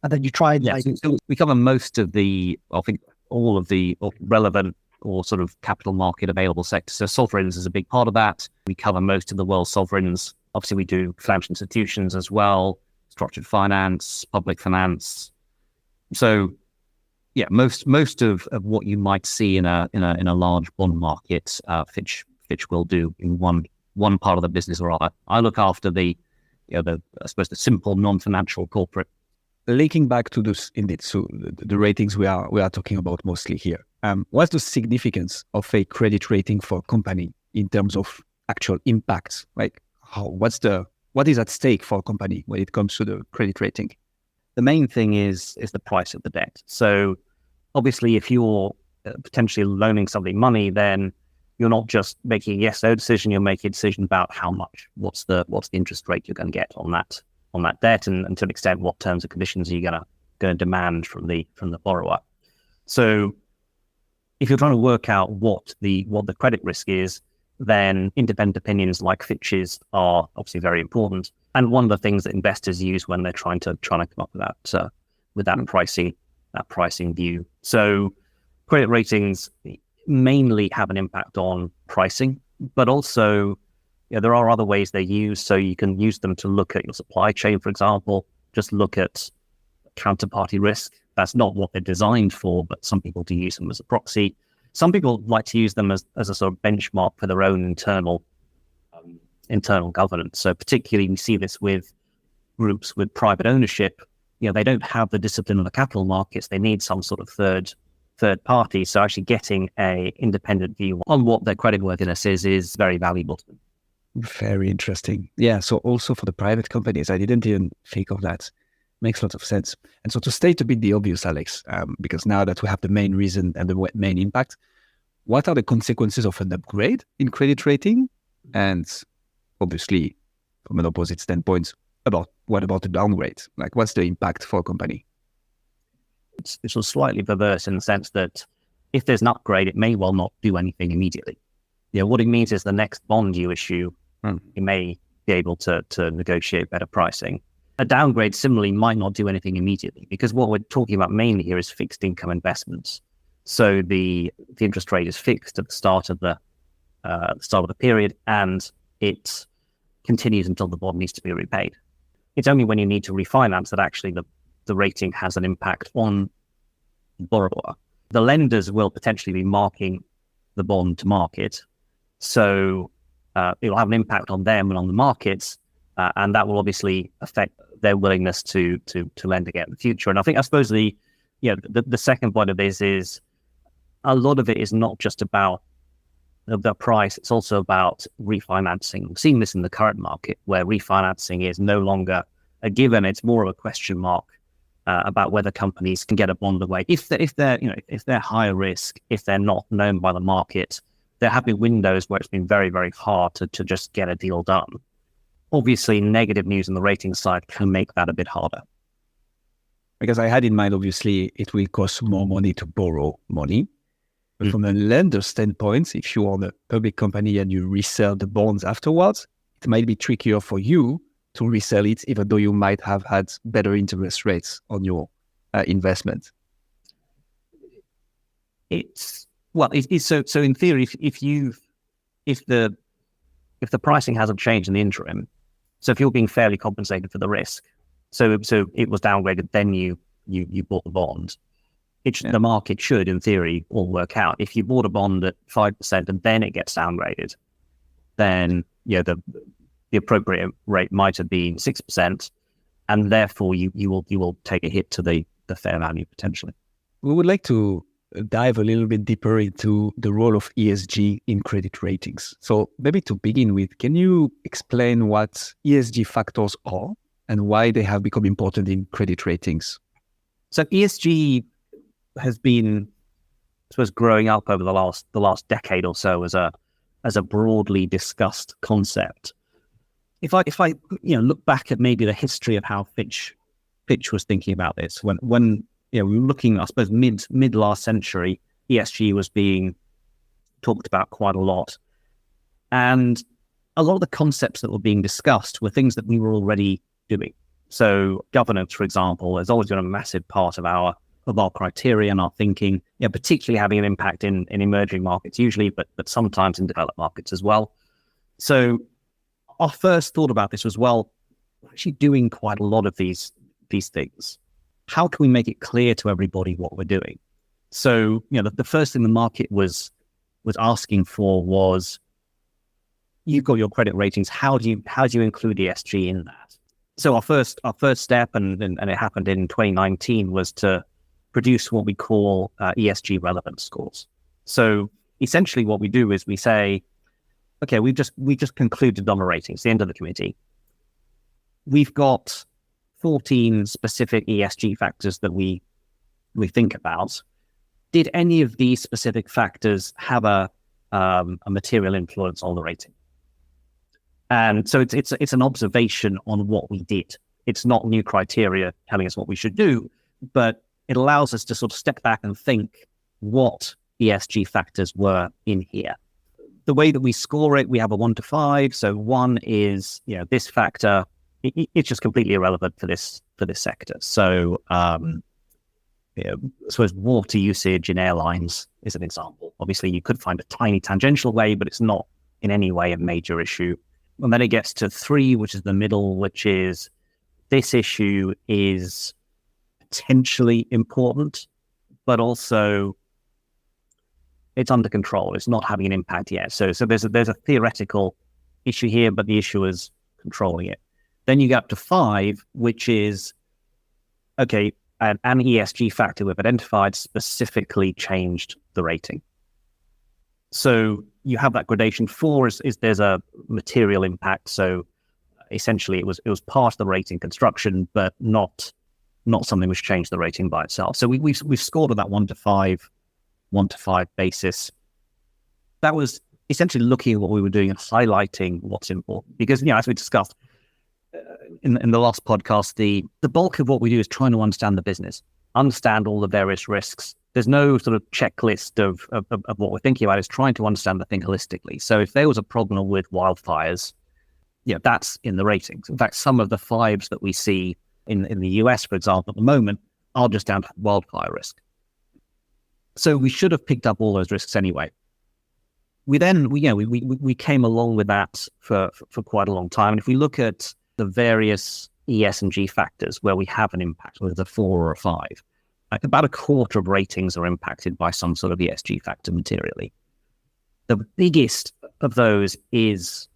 B: And then you try and
C: so we cover most of I think all of the relevant or sort of capital market available sectors. So sovereigns is a big part of that. We cover most of the world's sovereigns. Obviously, we do financial institutions as well, structured finance, public finance. So yeah, most of what you might see in a large bond market, Fitch will do in one part of the business or other. I look after the simple non-financial corporate.
A: Linking back to this, indeed, so the ratings we are talking about mostly here. What's the significance of a credit rating for a company in terms of actual impact? What is at stake for a company when it comes to the credit rating?
C: The main thing is the price of the debt. So obviously, if you're potentially loaning somebody money, then you're not just making a yes/no decision. You're making a decision about how much, what's the interest rate you're going to get on that debt, and to an extent, what terms and conditions are you going to demand from the borrower. So if you're trying to work out what the credit risk is, then independent opinions like Fitch's are obviously very important. And one of the things that investors use when they're trying to come up with that pricing view. So credit ratings mainly have an impact on pricing, but also there are other ways they're used. So you can use them to look at your supply chain, for example, just look at counterparty risk. That's not what they're designed for, but some people do use them as a proxy. Some people like to use them as a sort of benchmark for their own internal governance. So particularly we see this with groups with private ownership. They don't have the discipline of the capital markets. They need some sort of third party. So actually getting a independent view on what their creditworthiness is very valuable to them.
A: Very interesting. Yeah. So also for the private companies, I didn't even think of that. Makes a lot of sense. And so to state a bit the obvious, Alex, because now that we have the main reason and the main impact, what are the consequences of an upgrade in credit rating? And obviously, from an opposite standpoint, what about the downgrade? What's the impact for a company?
C: It's slightly perverse in the sense that if there's an upgrade, it may well not do anything immediately. What it means is the next bond you issue, you may be able to negotiate better pricing. A downgrade similarly might not do anything immediately, because what we're talking about mainly here is fixed income investments. So the interest rate is fixed at the start of the period, and it continues until the bond needs to be repaid. It's only when you need to refinance that actually the rating has an impact on the borrower. The lenders will potentially be marking the bond to market. So it'll have an impact on them and on the markets, and that will obviously affect their willingness to lend again in the future. And I suppose the second point of this is a lot of it is not just about the price, it's also about refinancing. We've seen this in the current market where refinancing is no longer a given, it's more of a question mark about whether companies can get a bond away. If they're higher risk, if they're not known by the market, there have been windows where it's been very, very hard to just get a deal done. Obviously, negative news on the rating side can make that a bit harder.
A: Because I had in mind, obviously, it will cost more money to borrow money. But from a lender standpoint, if you own a public company and you resell the bonds afterwards, it might be trickier for you to resell it, even though you might have had better interest rates on your investment.
C: So in theory, if the pricing hasn't changed in the interim, so if you're being fairly compensated for the risk, so it was downgraded, then you bought the bond. The market should, in theory, all work out. If you bought a bond at 5% and then it gets downgraded, then the appropriate rate might have been 6%, and therefore you will take a hit to the fair value potentially.
A: We would like to dive a little bit deeper into the role of ESG in credit ratings. So maybe to begin with, can you explain what ESG factors are and why they have become important in credit ratings?
C: So ESG has been, I suppose, growing up over the last decade or so as a broadly discussed concept. If I look back at maybe the history of how Fitch was thinking about this, when we were looking, I suppose, mid last century, ESG was being talked about quite a lot, and a lot of the concepts that were being discussed were things that we were already doing. So governance, for example, has always been a massive part of our criteria and our thinking, particularly having an impact in emerging markets usually, but sometimes in developed markets as well. So our first thought about this was, well, we're actually doing quite a lot of these things. How can we make it clear to everybody what we're doing? So, the first thing the market was asking for was, you've got your credit ratings. How do you include ESG in that? So our first step, and it happened in 2019, was to produce what we call ESG relevance scores. So essentially, what we do is we say, okay, we just concluded on the ratings, the end of the committee. We've got 14 specific ESG factors that we think about. Did any of these specific factors have a material influence on the rating? And so it's an observation on what we did. It's not new criteria telling us what we should do, but it allows us to sort of step back and think what ESG factors were in here. The way that we score it, we have a 1 to 5. So 1 is, this factor, it's just completely irrelevant for this sector. So, I suppose water usage in airlines is an example. Obviously, you could find a tiny tangential way, but it's not in any way a major issue. And then it gets to 3, which is the middle, which is this issue is potentially important, but also it's under control. It's not having an impact yet. So there's a theoretical issue here, but the issue is controlling it. Then you get up to 5, which is, okay, an ESG factor we've identified specifically changed the rating. So you have that gradation. 4 is there's a material impact. So essentially it was part of the rating construction, but not something which changed the rating by itself. So we've scored on that 1 to 5 basis. That was essentially looking at what we were doing and highlighting what's important. Because, as we discussed in the last podcast, the bulk of what we do is trying to understand the business, understand all the various risks. There's no sort of checklist of what we're thinking about. It's trying to understand the thing holistically. So if there was a problem with wildfires, that's in the ratings. In fact, some of the 5s that we see in the US, for example, at the moment, are just down to wildfire risk. So we should have picked up all those risks anyway. We came along with that for quite a long time. And if we look at the various ES&G factors where we have an impact, whether it's a 4 or a 5, about a quarter of ratings are impacted by some sort of ESG factor materially. The biggest of those is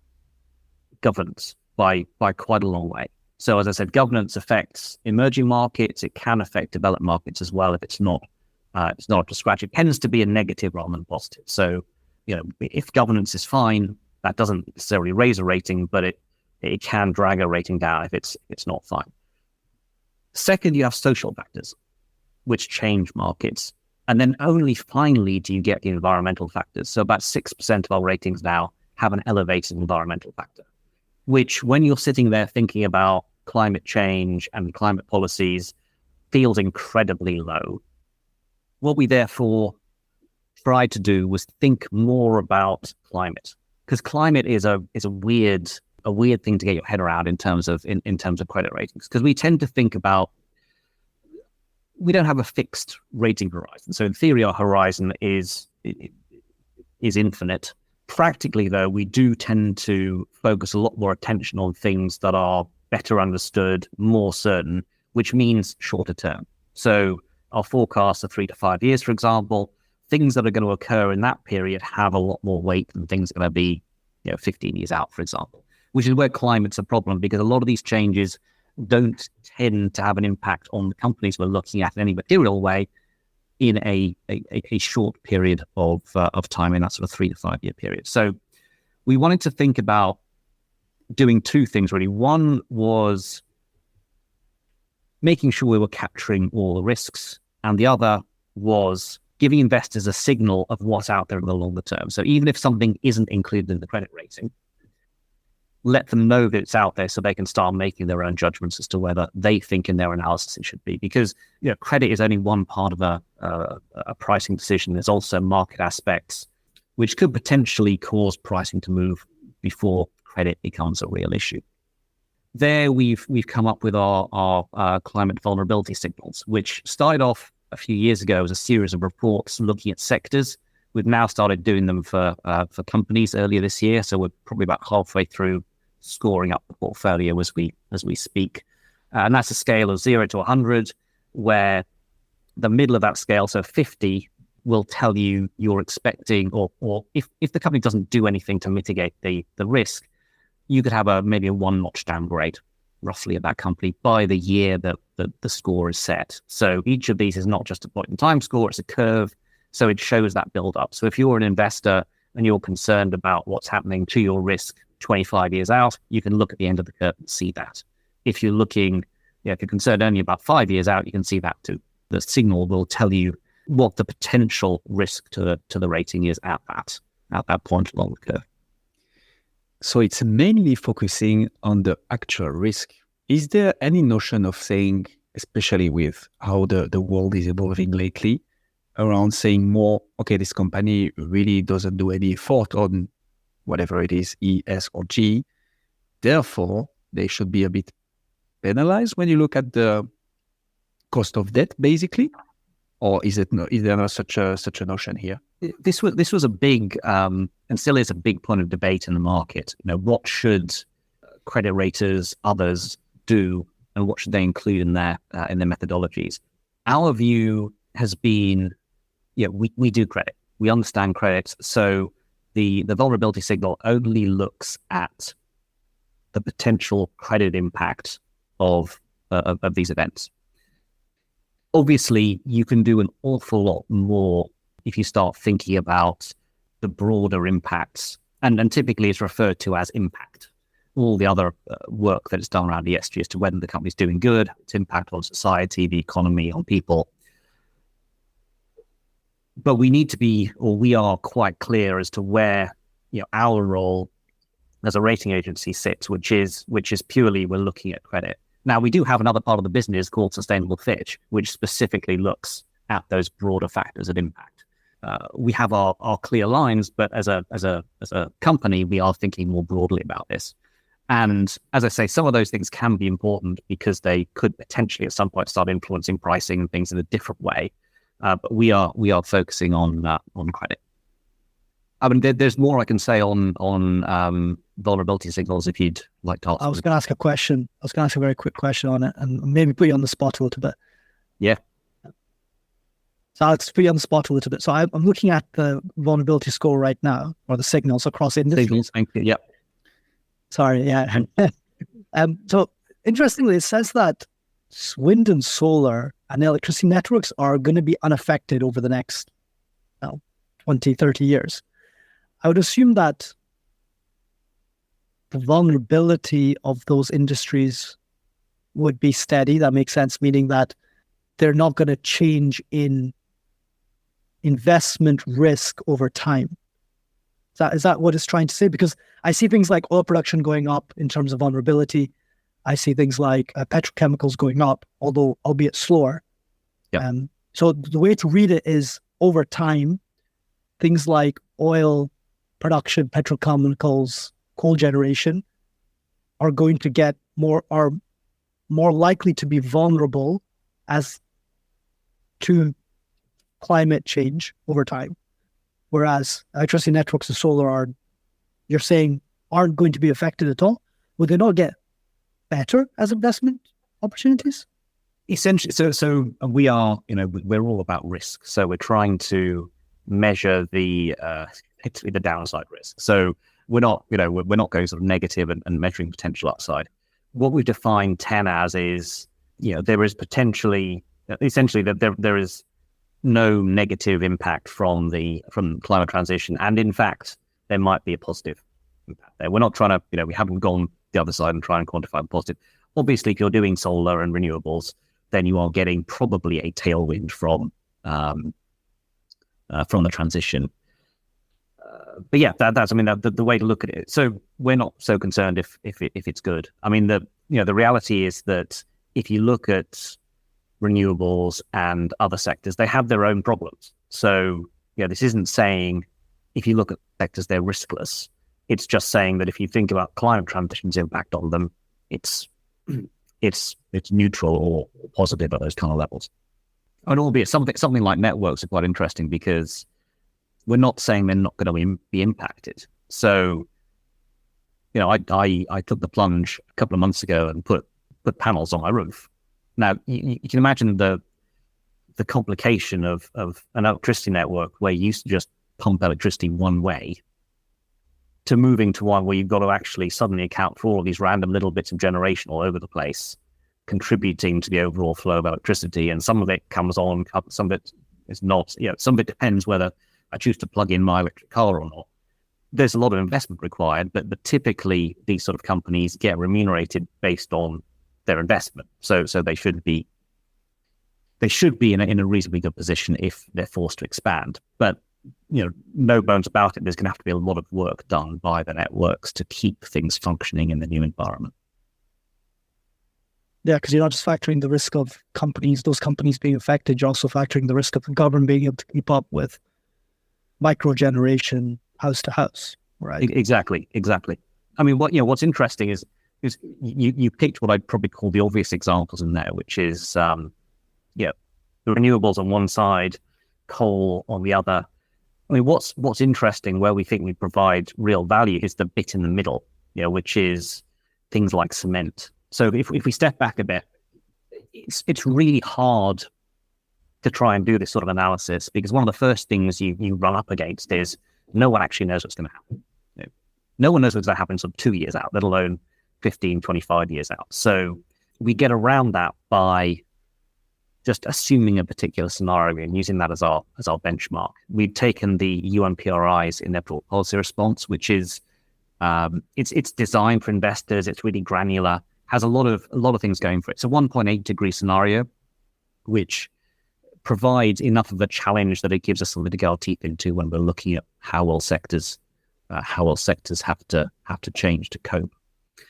C: governance by quite a long way. So as I said, governance affects emerging markets. It can affect developed markets as well if it's not up to scratch. It tends to be a negative rather than positive. So, if governance is fine, that doesn't necessarily raise a rating, but it can drag a rating down if it's not fine. Second, you have social factors, which change markets. And then only finally do you get the environmental factors. So about 6% of our ratings now have an elevated environmental factor, which when you're sitting there thinking about climate change and climate policies feels incredibly low. What we therefore tried to do was think more about climate, because climate is a weird thing to get your head around in terms of credit ratings, because we tend to think about, we don't have a fixed rating horizon. So in theory, our horizon is infinite. Practically, though, we do tend to focus a lot more attention on things that are better understood, more certain, which means shorter term. So our forecasts are 3 to 5 years, for example. Things that are going to occur in that period have a lot more weight than things that are going to be 15 years out, for example, which is where climate's a problem, because a lot of these changes don't tend to have an impact on the companies we're looking at in any material way in a short period of time, in that sort of 3 to 5 year period. So we wanted to think about doing two things, really. One was making sure we were capturing all the risks, and the other was giving investors a signal of what's out there in the longer term. So even if something isn't included in the credit rating, let them know that it's out there so they can start making their own judgments as to whether they think in their analysis it should be. Because credit is only one part of a pricing decision. There's also market aspects which could potentially cause pricing to move before credit becomes a real issue. There we've come up with our climate vulnerability signals, which started off a few years ago as a series of reports looking at sectors. We've now started doing them for companies earlier this year, so we're probably about halfway through scoring up the portfolio as we speak. And that's a scale of 0 to 100, where the middle of that scale, so 50, will tell you you're expecting, or if the company doesn't do anything to mitigate the risk, you could have maybe a 1-notch downgrade roughly at that company by the year that the score is set. So each of these is not just a point in time score, it's a curve. So it shows that build up. So if you're an investor and you're concerned about what's happening to your risk 25 years out, you can look at the end of the curve and see that. If you're looking, if you're concerned only about 5 years out, you can see that too. The signal will tell you what the potential risk to the rating is at that point along the curve.
A: So it's mainly focusing on the actual risk. Is there any notion of saying, especially with how the world is evolving lately, around saying more, okay, this company really doesn't do any effort on whatever it is, E, S, or G, therefore they should be a bit penalized when you look at the cost of debt, basically? Or is there not such a notion here?
C: This was a big and still is a big point of debate in the market. What should credit raters, others do, and what should they include in their methodologies? Our view has been, we do credit, we understand credit, so the vulnerability signal only looks at the potential credit impact of these events. Obviously, you can do an awful lot more if you start thinking about the broader impacts, and typically it's referred to as impact. All the other work that is done around ESG as to whether the company's doing good, its impact on society, the economy, on people. But we need to be, or we are quite clear as to where our role as a rating agency sits, which is purely we're looking at credit. Now, we do have another part of the business called Sustainable Fitch, which specifically looks at those broader factors of impact. We have our clear lines, but as a company, we are thinking more broadly about this. And as I say, some of those things can be important because they could potentially at some point start influencing pricing and things in a different way. But we are focusing on credit. I mean, there's more I can say on vulnerability signals if you'd like to ask.
B: I was going to ask a question. I was going to ask a very quick question on it and maybe put you on the spot a little bit.
C: Yeah.
B: So I'll put you on the spot a little bit. So I'm looking at the vulnerability score right now, or the signals across industries.
C: Signals, thank you. Yep.
B: Sorry, yeah. So interestingly, it says that wind and solar and electricity networks are going to be unaffected over the next 20, 30 years. I would assume that the vulnerability of those industries would be steady. That makes sense, meaning that they're not going to change in investment risk over time. Is that what it's trying to say? Because I see things like oil production going up in terms of vulnerability. I see things like petrochemicals going up, although albeit slower.
C: Yep.
B: So the way to read it is over time, things like oil production, petrochemicals, coal generation are going to get more likely to be vulnerable as to climate change over time. Whereas electricity networks and solar you're saying, aren't going to be affected at all. Would they not get better as investment opportunities?
C: Essentially, so we are, we're all about risk. So we're trying to measure the downside risk. So we're not going sort of negative and measuring potential upside. What we define 10 as is, there is essentially that there is no negative impact from climate transition, and in fact, there might be a positive impact there. We're not trying to, we haven't gone the other side and try and quantify the positive. Obviously, if you're doing solar and renewables, then you are getting probably a tailwind from the transition. But yeah, that's the way to look at it. So we're not so concerned if it's good. I mean, the reality is that if you look at renewables and other sectors, they have their own problems. So this isn't saying if you look at sectors they're riskless. It's just saying that if you think about climate transition's impact on them, it's neutral or positive at those kind of levels. And albeit something like networks are quite interesting because we're not saying they're not going to be impacted. So, I took the plunge a couple of months ago and put panels on my roof. Now, you can imagine the complication of an electricity network where you used to just pump electricity one way to moving to one where you've got to actually suddenly account for all of these random little bits of generation all over the place, contributing to the overall flow of electricity. And some of it comes on, some of it is not. Some of it depends whether I choose to plug in my electric car or not. There's a lot of investment required, but typically these sort of companies get remunerated based on their investment. So they should be in a reasonably good position if they're forced to expand. But no bones about it, there's going to have to be a lot of work done by the networks to keep things functioning in the new environment.
B: Yeah, because you're not just factoring the risk of those companies being affected, you're also factoring the risk of the government being able to keep up with micro generation house to house, right? Exactly.
C: I mean, what's interesting is you picked what I'd probably call the obvious examples in there, which is the renewables on one side, coal on the other. I mean, what's interesting where we think we provide real value is the bit in the middle, which is things like cement. So if we step back a bit, it's really hard to try and do this sort of analysis because one of the first things you run up against is no one actually knows what's going to happen. No one knows what's going to happen sort of 2 years out, let alone 15, 25 years out. So we get around that by just assuming a particular scenario and using that as our benchmark. We've taken the UNPRI's inevitable policy response, which is it's designed for investors. It's really granular, has a lot of things going for it. It's a 1.8 degree scenario, which provides enough of a challenge that it gives us something to go our teeth into when we're looking at how well sectors have to change to cope.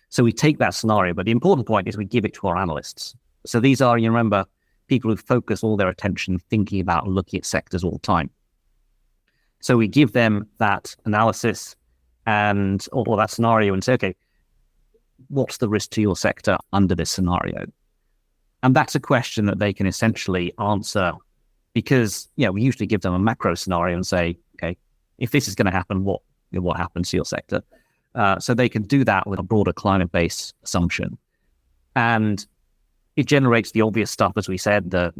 C: So we take that scenario, but the important point is we give it to our analysts. So these are, you remember, people who focus all their attention thinking about and looking at sectors all the time. So we give them that analysis and or that scenario and say, okay, what's the risk to your sector under this scenario? And that's a question that they can essentially answer because, we usually give them a macro scenario and say, okay, if this is going to happen, what happens to your sector? So they can do that with a broader climate-based assumption. And it generates the obvious stuff, as we said, the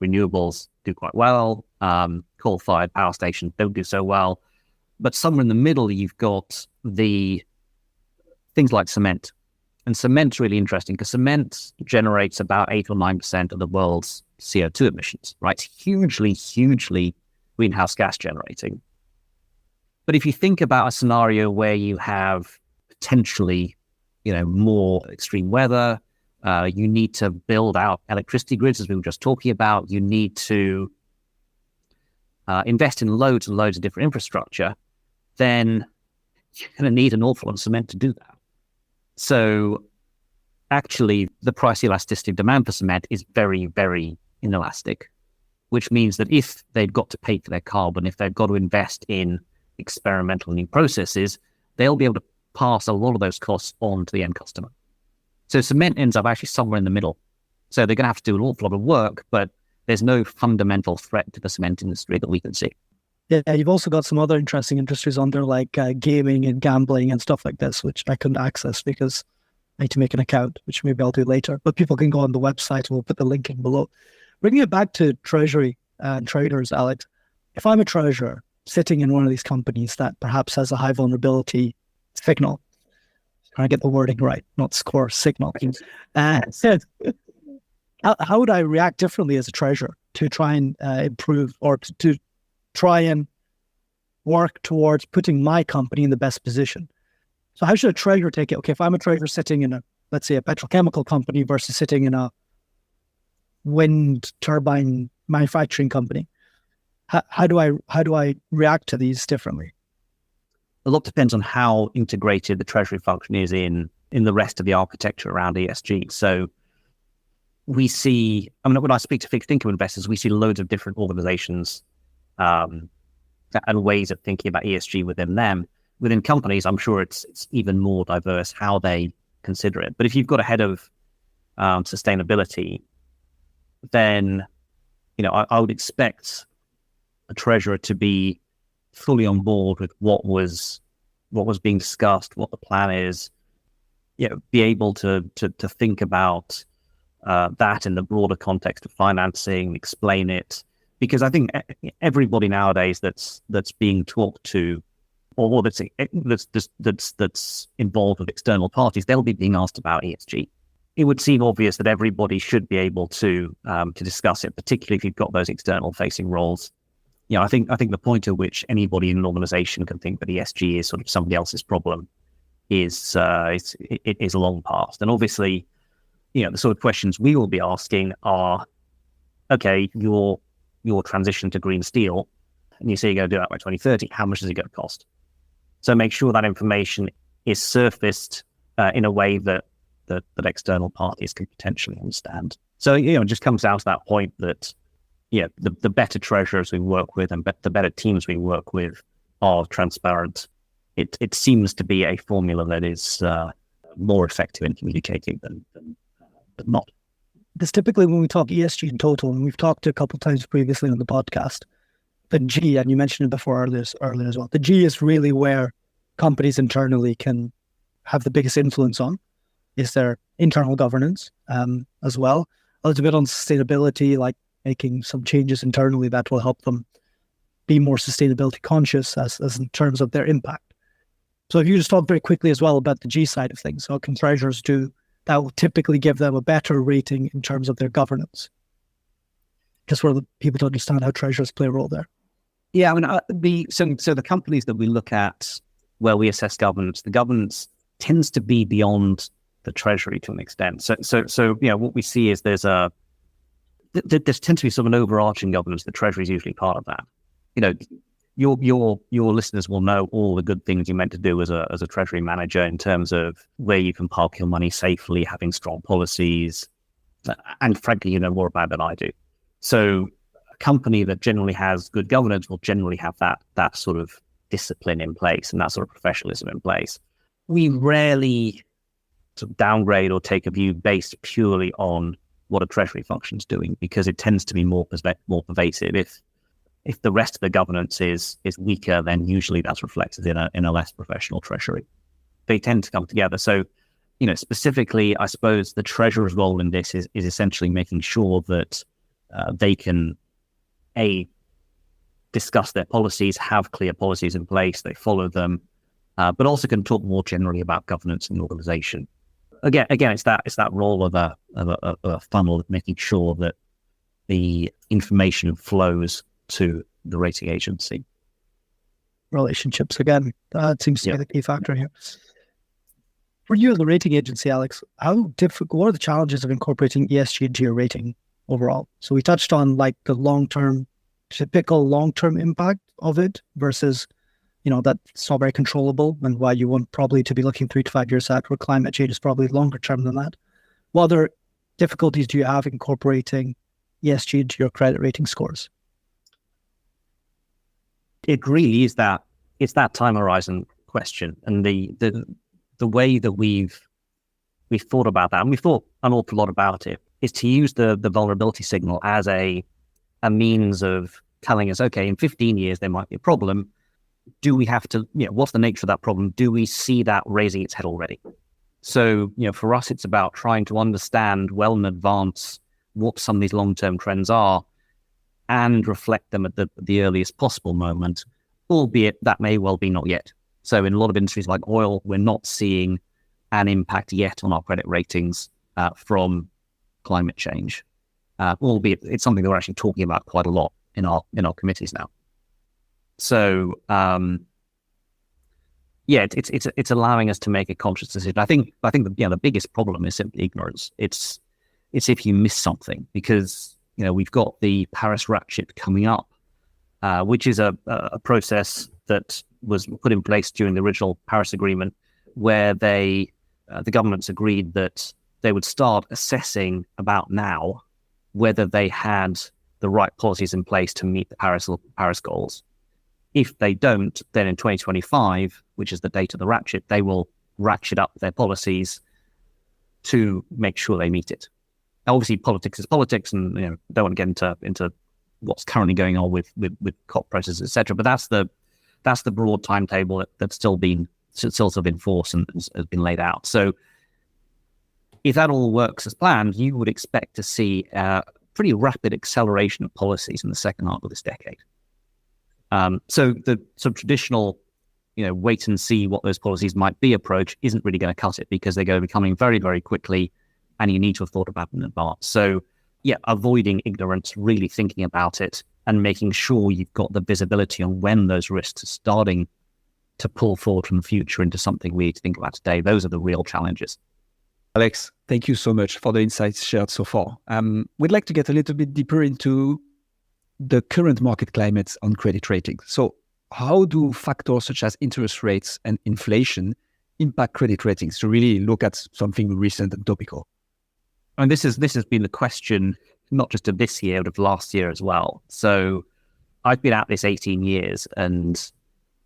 C: renewables do quite well. Coal-fired power stations don't do so well. But somewhere in the middle, you've got the things like cement. And cement's really interesting because cement generates about 8 or 9% of the world's CO2 emissions, right? It's hugely greenhouse gas generating. But if you think about a scenario where you have potentially, more extreme weather, you need to build out electricity grids, as we were just talking about. You need to invest in loads and loads of different infrastructure. Then you're going to need an awful lot of cement to do that. So actually, the price elasticity of demand for cement is very, very inelastic, which means that if they've got to pay for their carbon, if they've got to invest in experimental new processes, they'll be able to pass a lot of those costs on to the end customer. So cement ends up actually somewhere in the middle. So they're going to have to do an awful lot of work, but there's no fundamental threat to the cement industry that we can see.
B: Yeah, you've also got some other interesting industries on there, like gaming and gambling and stuff like this, which I couldn't access because I need to make an account, which maybe I'll do later. But people can go on the website. We'll put the link in below. Bringing it back to Treasury and traders, Alex, if I'm a treasurer sitting in one of these companies that perhaps has a high vulnerability signal, trying to get the wording right, not score, signal, how would I react differently as a treasurer to try and improve or to try and work towards putting my company in the best position? So how should a treasurer take it? Okay, if I'm a treasurer sitting in let's say a petrochemical company versus sitting in a wind turbine manufacturing company, how do I react to these differently?
C: A lot depends on how integrated the Treasury function is in the rest of the architecture around ESG. So we see, when I speak to fixed income investors, we see loads of different organizations and ways of thinking about ESG within them. Within companies, I'm sure it's even more diverse how they consider it. But if you've got a head of sustainability, then I would expect a treasurer to be fully on board with what was being discussed, what the plan is. Be able to think about that in the broader context of financing, explain it, because I think everybody nowadays that's being talked to, or that's involved with external parties, they'll be being asked about ESG. It would seem obvious that everybody should be able to discuss it, particularly if you've got those external facing roles. I think the point at which anybody in an organization can think that ESG is sort of somebody else's problem is long past. And obviously, the sort of questions we will be asking are, okay, your transition to green steel, and you say you're going to do that by 2030, how much is it going to cost? So make sure that information is surfaced in a way that external parties can potentially understand. So, it just comes down to that point that, the better treasurers we work with and the better teams we work with are transparent. It seems to be a formula that is more effective in communicating than not.
B: Because typically when we talk ESG in total, and we've talked a couple of times previously on the podcast, the G, and you mentioned it before earlier as well, the G is really where companies internally can have the biggest influence on, is their internal governance as well. A little bit on sustainability, like making some changes internally that will help them be more sustainability conscious as in terms of their impact. So if you just talk very quickly as well about the G side of things, how can treasurers do that will typically give them a better rating in terms of their governance? Just for the people to understand how treasurers play a role there.
C: Yeah, so the companies that we look at where we assess governance, the governance tends to be beyond the Treasury to an extent. So what we see is there tends to be sort of an overarching governance. The Treasury is usually part of that. Your listeners will know all the good things you're meant to do as a Treasury manager in terms of where you can park your money safely, having strong policies, and frankly, you know more about it than I do. So a company that generally has good governance will generally have that sort of discipline in place and that sort of professionalism in place. We rarely sort of downgrade or take a view based purely on what a Treasury function is doing, because it tends to be more pervasive. If the rest of the governance is weaker, then usually that's reflected in a less professional Treasury. They tend to come together. So, specifically, I suppose the Treasurer's role in this is essentially making sure that they can discuss their policies, have clear policies in place, they follow them, but also can talk more generally about governance in the organization. Again, it's that role of a funnel, making sure that the information flows to the rating agency.
B: Relationships again, that seems to be the key factor here. For you as the rating agency, Alex, what are the challenges of incorporating ESG into your rating overall? So we touched on like the typical long-term impact of it versus, that's not very controllable, and why you want probably to be looking 3 to 5 years out, where climate change is probably longer term than that. What other difficulties do you have incorporating ESG into your credit rating scores?
C: It really is that time horizon question, and the way that we've thought about that, and we've thought an awful lot about it, is to use the vulnerability signal as a means of telling us, okay, in 15 years there might be a problem. Do we have to, what's the nature of that problem? Do we see that raising its head already? So, for us, it's about trying to understand well in advance what some of these long-term trends are and reflect them at the earliest possible moment, albeit that may well be not yet. So in a lot of industries like oil, we're not seeing an impact yet on our credit ratings from climate change, albeit it's something that we're actually talking about quite a lot in our committees now. So it's allowing us to make a conscious decision. I think the biggest problem is simply ignorance. It's if you miss something, because we've got the Paris ratchet coming up, which is a process that was put in place during the original Paris Agreement, where the governments agreed that they would start assessing about now whether they had the right policies in place to meet the Paris goals. If they don't, then in 2025, which is the date of the ratchet, they will ratchet up their policies to make sure they meet it. Obviously, politics is politics, and don't want to get into what's currently going on with COP processes, etc. But that's the broad timetable that's still been enforced and has been laid out. So, if that all works as planned, you would expect to see a pretty rapid acceleration of policies in the second half of this decade. So the sort of traditional, wait and see what those policies might be approach isn't really going to cut it, because they're going to be coming very, very quickly, and you need to have thought about it in advance. So avoiding ignorance, really thinking about it, and making sure you've got the visibility on when those risks are starting to pull forward from the future into something we need to think about today. Those are the real challenges.
A: Alex, thank you so much for the insights shared so far. We'd like to get a little bit deeper into the current market climate on credit ratings. So how do factors such as interest rates and inflation impact credit ratings, to really look at something recent and topical?
C: And this has been the question, not just of this year, but of last year as well. So I've been at this 18 years, and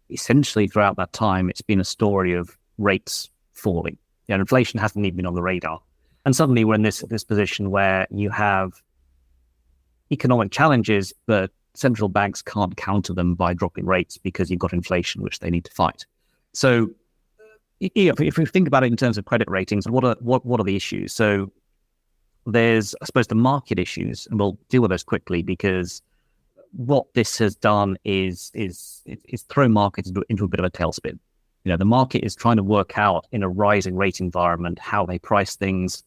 C: essentially throughout that time, it's been a story of rates falling. Inflation hasn't even been on the radar. And suddenly we're in this position where you have economic challenges, but central banks can't counter them by dropping rates because you've got inflation, which they need to fight. So if we think about it in terms of credit ratings, what are the issues? So there's, I suppose, the market issues, and we'll deal with those quickly, because what this has done is throw markets into a bit of a tailspin. The market is trying to work out in a rising rate environment how they price things.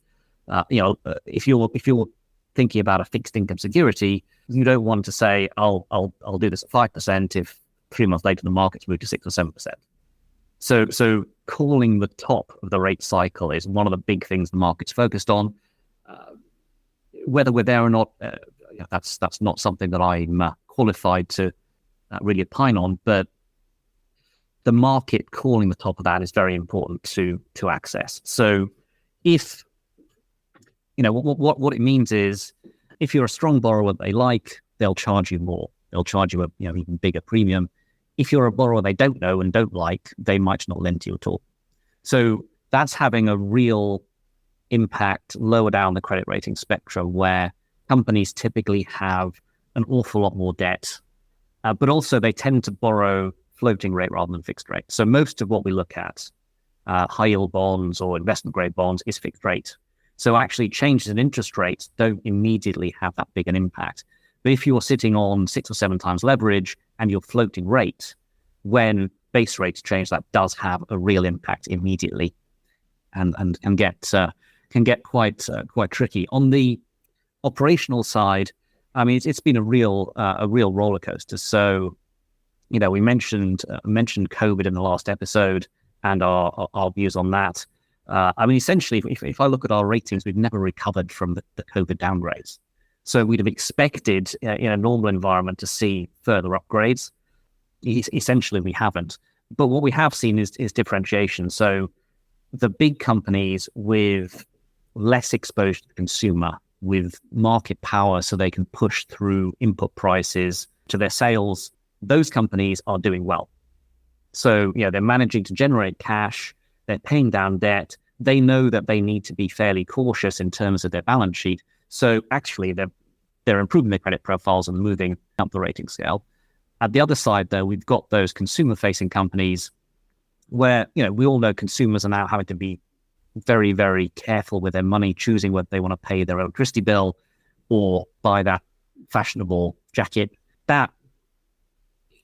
C: If you're thinking about a fixed income security, you don't want to say, I'll do this at 5% if 3 months later the market's moved to 6 or 7%. So calling the top of the rate cycle is one of the big things the market's focused on. Whether we're there or not, that's not something that I'm qualified to really opine on, but the market calling the top of that is very important to access. So if, what it means is, if you're a strong borrower they like, they'll charge you more. They'll charge you a even bigger premium. If you're a borrower they don't know and don't like, they might not lend to you at all. So that's having a real impact lower down the credit rating spectrum, where companies typically have an awful lot more debt, but also they tend to borrow floating rate rather than fixed rate. So most of what we look at, high yield bonds or investment grade bonds, is fixed rate. So actually changes in interest rates don't immediately have that big an impact. But if you're sitting on 6 or 7 times leverage and you're floating rate, when base rates change, that does have a real impact immediately, and can get quite tricky. On the operational side, I mean, it's been a real roller coaster. So, we mentioned COVID in the last episode and our views on that. I mean, essentially, if I look at our ratings, we've never recovered from the COVID downgrades. So we'd have expected in a normal environment to see further upgrades. Essentially, we haven't. But what we have seen is differentiation. So the big companies with less exposure to the consumer, with market power so they can push through input prices to their sales, those companies are doing well. So, they're managing to generate cash, they're paying down debt, they know that they need to be fairly cautious in terms of their balance sheet. So actually, they're improving their credit profiles and moving up the rating scale. At the other side, though, we've got those consumer-facing companies where, we all know consumers are now having to be very, very careful with their money, choosing whether they want to pay their electricity bill or buy that fashionable jacket. That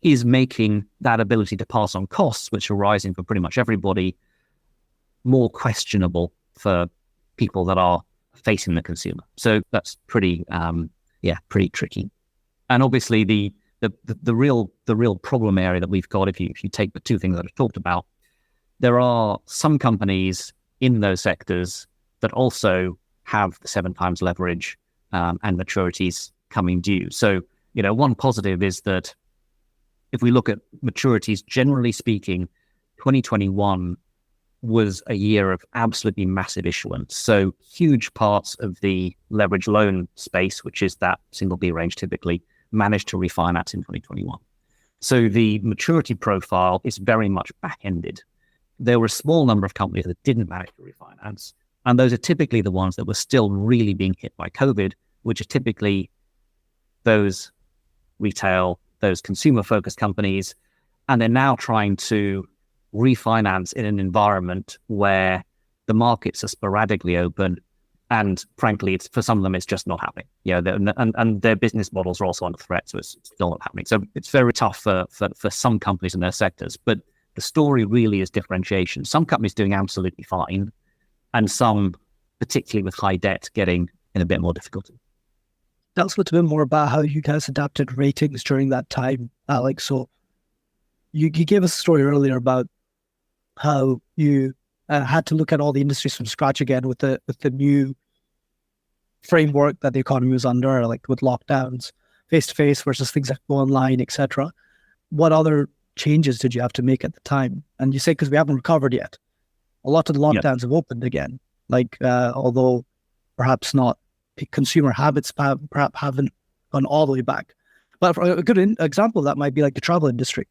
C: is making that ability to pass on costs, which are rising for pretty much everybody, more questionable for people that are facing the consumer. So that's pretty tricky. And obviously the real problem area that we've got, if you take the two things that I've talked about, there are some companies in those sectors that also have the 7 times leverage and maturities coming due. So, one positive is that if we look at maturities, generally speaking, 2021 was a year of absolutely massive issuance. So huge parts of the leverage loan space, which is that single B range typically, managed to refinance in 2021. So the maturity profile is very much back-ended. There were a small number of companies that didn't manage to refinance, and those are typically the ones that were still really being hit by COVID, which are typically those retail, those consumer-focused companies, and they're now trying to refinance in an environment where the markets are sporadically open, and frankly, for some of them, it's just not happening. And their business models are also under threat, so it's still not happening. So it's very tough for some companies in their sectors. But the story really is differentiation. Some companies doing absolutely fine, and some, particularly with high debt, getting in a bit more difficulty.
B: Tell us a little bit more about how you guys adapted ratings during that time, Alex. So you gave us a story earlier about how you had to look at all the industries from scratch again with the new framework that the economy was under, like with lockdowns, face-to-face versus things that go online, etc. What other changes did you have to make at the time? And you say, because we haven't recovered yet, a lot of the lockdowns have opened again, although perhaps not, consumer habits perhaps haven't gone all the way back. But a good example of that might be like the travel industry.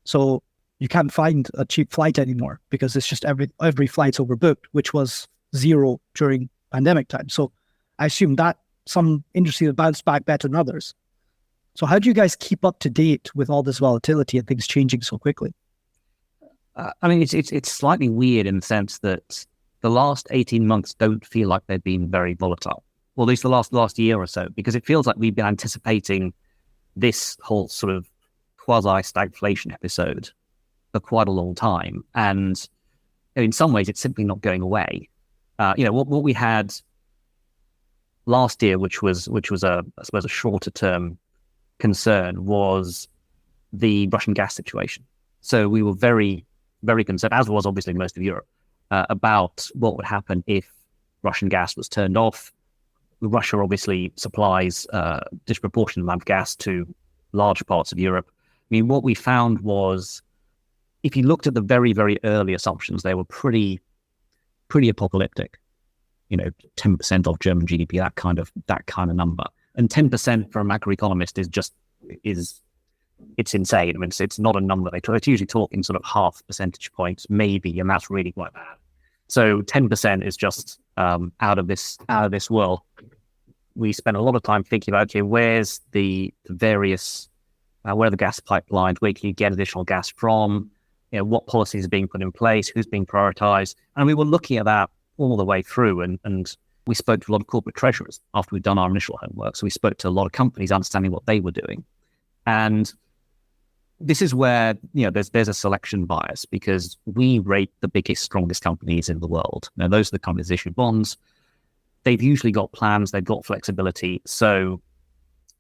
B: So you can't find a cheap flight anymore because it's just every flight's overbooked, which was zero during pandemic time. So I assume that some industries have bounced back better than others. So how do you guys keep up to date with all this volatility and things changing so quickly?
C: I mean, it's slightly weird in the sense that the last 18 months don't feel like they've been very volatile. Well, at least the last year or so, because it feels like we've been anticipating this whole sort of quasi-stagflation episode for quite a long time. And in some ways, it's simply not going away. What we had last year, which was I suppose a shorter term concern, was the Russian gas situation. So we were very, very concerned, as was obviously most of Europe, about what would happen if Russian gas was turned off. Russia obviously supplies a disproportionate amount of gas to large parts of Europe. I mean, what we found was, if you looked at the very, very early assumptions, they were pretty apocalyptic. 10% of German GDP, that kind of number. And 10% for a macroeconomist it's insane. I mean, it's not a number it's usually talking sort of half percentage points, maybe, and that's really quite bad. So 10% is just out of this world. We spent a lot of time thinking about, okay, where's the various, where are the gas pipelines? Where can you get additional gas from? What policies are being put in place? Who's being prioritized? And we were looking at that all the way through. And we spoke to a lot of corporate treasurers after we'd done our initial homework. So we spoke to a lot of companies understanding what they were doing. And this is where, there's a selection bias because we rate the biggest, strongest companies in the world. Now, those are the companies that issue bonds. They've usually got plans, they've got flexibility. So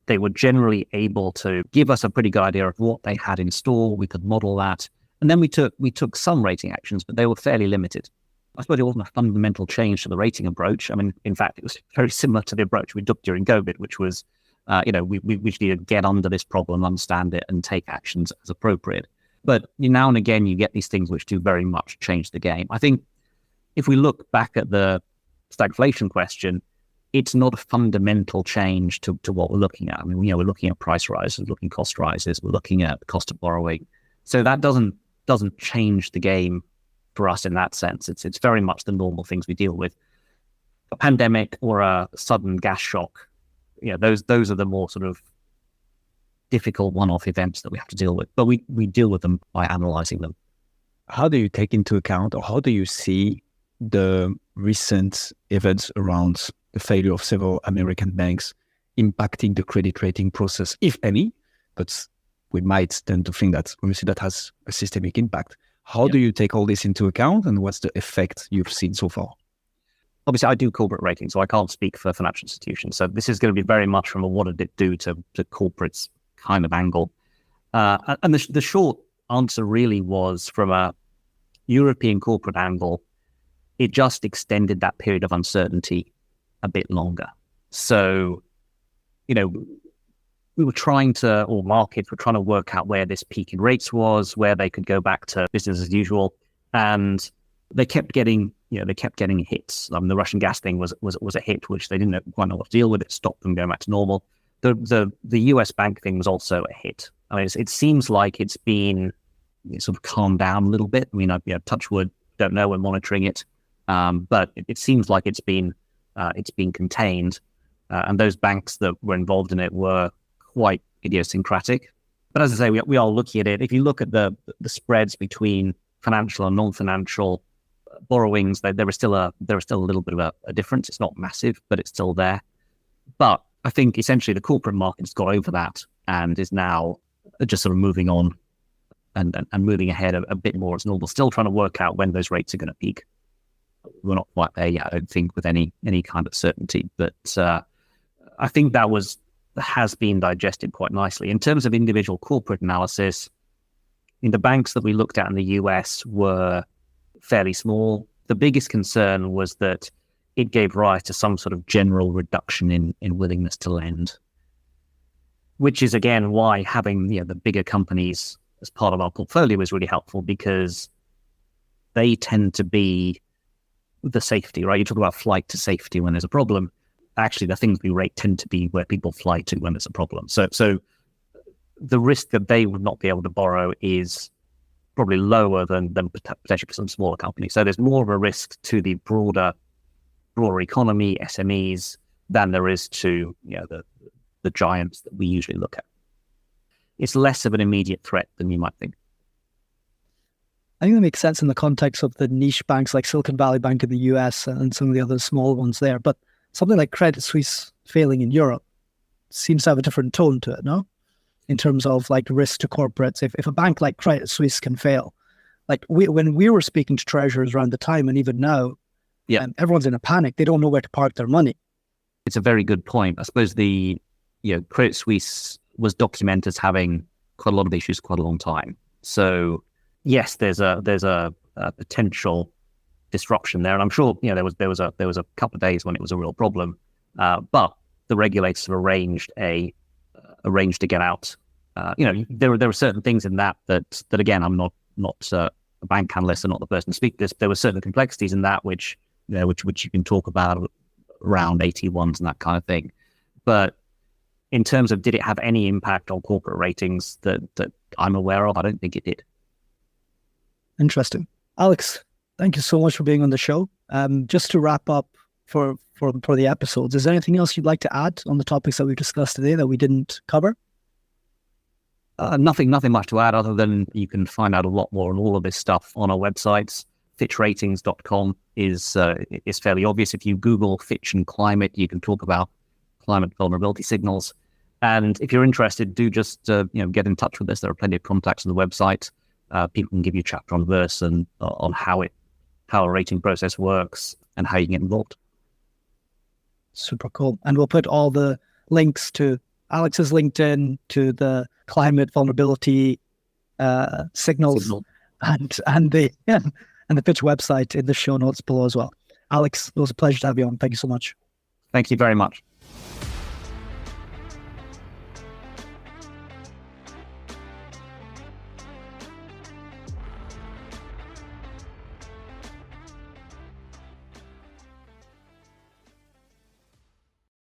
C: they were generally able to give us a pretty good idea of what they had in store. We could model that. And then we took some rating actions, but they were fairly limited. I suppose it wasn't a fundamental change to the rating approach. I mean, in fact, it was very similar to the approach we took during COVID, which was, we just need to get under this problem, understand it, and take actions as appropriate. But now and again, you get these things which do very much change the game. I think if we look back at the stagflation question, it's not a fundamental change to what we're looking at. I mean, we're looking at price rises, looking at cost rises, we're looking at the cost of borrowing. So that doesn't change the game for us in that sense. It's very much the normal things we deal with. A pandemic or a sudden gas shock, those are the more sort of difficult one-off events that we have to deal with. But we deal with them by analysing them.
A: How do you take into account, or how do you see the recent events around the failure of several American banks impacting the credit rating process, if any? But we might tend to think that obviously that has a systemic impact. How do you take all this into account, and what's the effect you've seen so far?
C: Obviously, I do corporate ratings, so I can't speak for financial institutions. So this is going to be very much from a what did it do to corporates kind of angle. And the short answer really was from a European corporate angle, it just extended that period of uncertainty a bit longer. So, we were trying to, or markets were trying to work out where this peak in rates was, where they could go back to business as usual. And they kept getting hits. The Russian gas thing was a hit, which they didn't quite know what to deal with. It stopped them going back to normal. The US bank thing was also a hit. I mean, it seems like it's been sort of calmed down a little bit. I mean, touch wood, don't know, we're monitoring it. But it seems like it's been contained. And those banks that were involved in it were quite idiosyncratic. But as I say, we are looking at it. If you look at the spreads between financial and non-financial borrowings, there is still a little bit of a difference. It's not massive, but it's still there. But I think essentially the corporate market's got over that and is now just sort of moving on and moving ahead a bit more as normal. Still trying to work out when those rates are going to peak. We're not quite there yet, I don't think, with any kind of certainty. But I think that has been digested quite nicely. In terms of individual corporate analysis, the banks that we looked at in the US were fairly small. The biggest concern was that it gave rise to some sort of general reduction in willingness to lend, which is, again, why having the bigger companies as part of our portfolio is really helpful, because they tend to be the safety, right? You talk about flight to safety when there's a problem. Actually, the things we rate tend to be where people fly to when there's a problem. So the risk that they would not be able to borrow is probably lower than potentially for some smaller companies. So there's more of a risk to the broader economy, SMEs, than there is to the giants that we usually look at. It's less of an immediate threat than you might think.
B: I think that makes sense in the context of the niche banks like Silicon Valley Bank in the US and some of the other small ones there. But something like Credit Suisse failing in Europe seems to have a different tone to it, no? In terms of like risk to corporates. If a bank like Credit Suisse can fail, like when we were speaking to treasurers around the time and even now, everyone's in a panic. They don't know where to park their money.
C: It's a very good point. I suppose Credit Suisse was documented as having quite a lot of issues quite a long time. So yes, there's a potential disruption there, and I'm sure there was a couple of days when it was a real problem, but the regulators have arranged to get out. There are certain things in that again, I'm not a bank analyst and not the person to speak to this. There were certain complexities in that which you can talk about around AT1s and that kind of thing. But in terms of did it have any impact on corporate ratings that I'm aware of, I don't think it did.
B: Interesting. Alex, thank you so much for being on the show. Just to wrap up for the episodes, is there anything else you'd like to add on the topics that we discussed today that we didn't cover?
C: Nothing much to add other than you can find out a lot more on all of this stuff on our websites. FitchRatings.com is fairly obvious. If you Google Fitch and climate, you can talk about climate vulnerability signals. And if you're interested, do just get in touch with us. There are plenty of contacts on the website. People can give you chapter on verse and on how a rating process works and how you can get involved.
B: Super cool. And we'll put all the links to Alex's LinkedIn, to the climate vulnerability signals and the Fitch website in the show notes below as well. Alex, it was a pleasure to have you on. Thank you so much.
C: Thank you very much.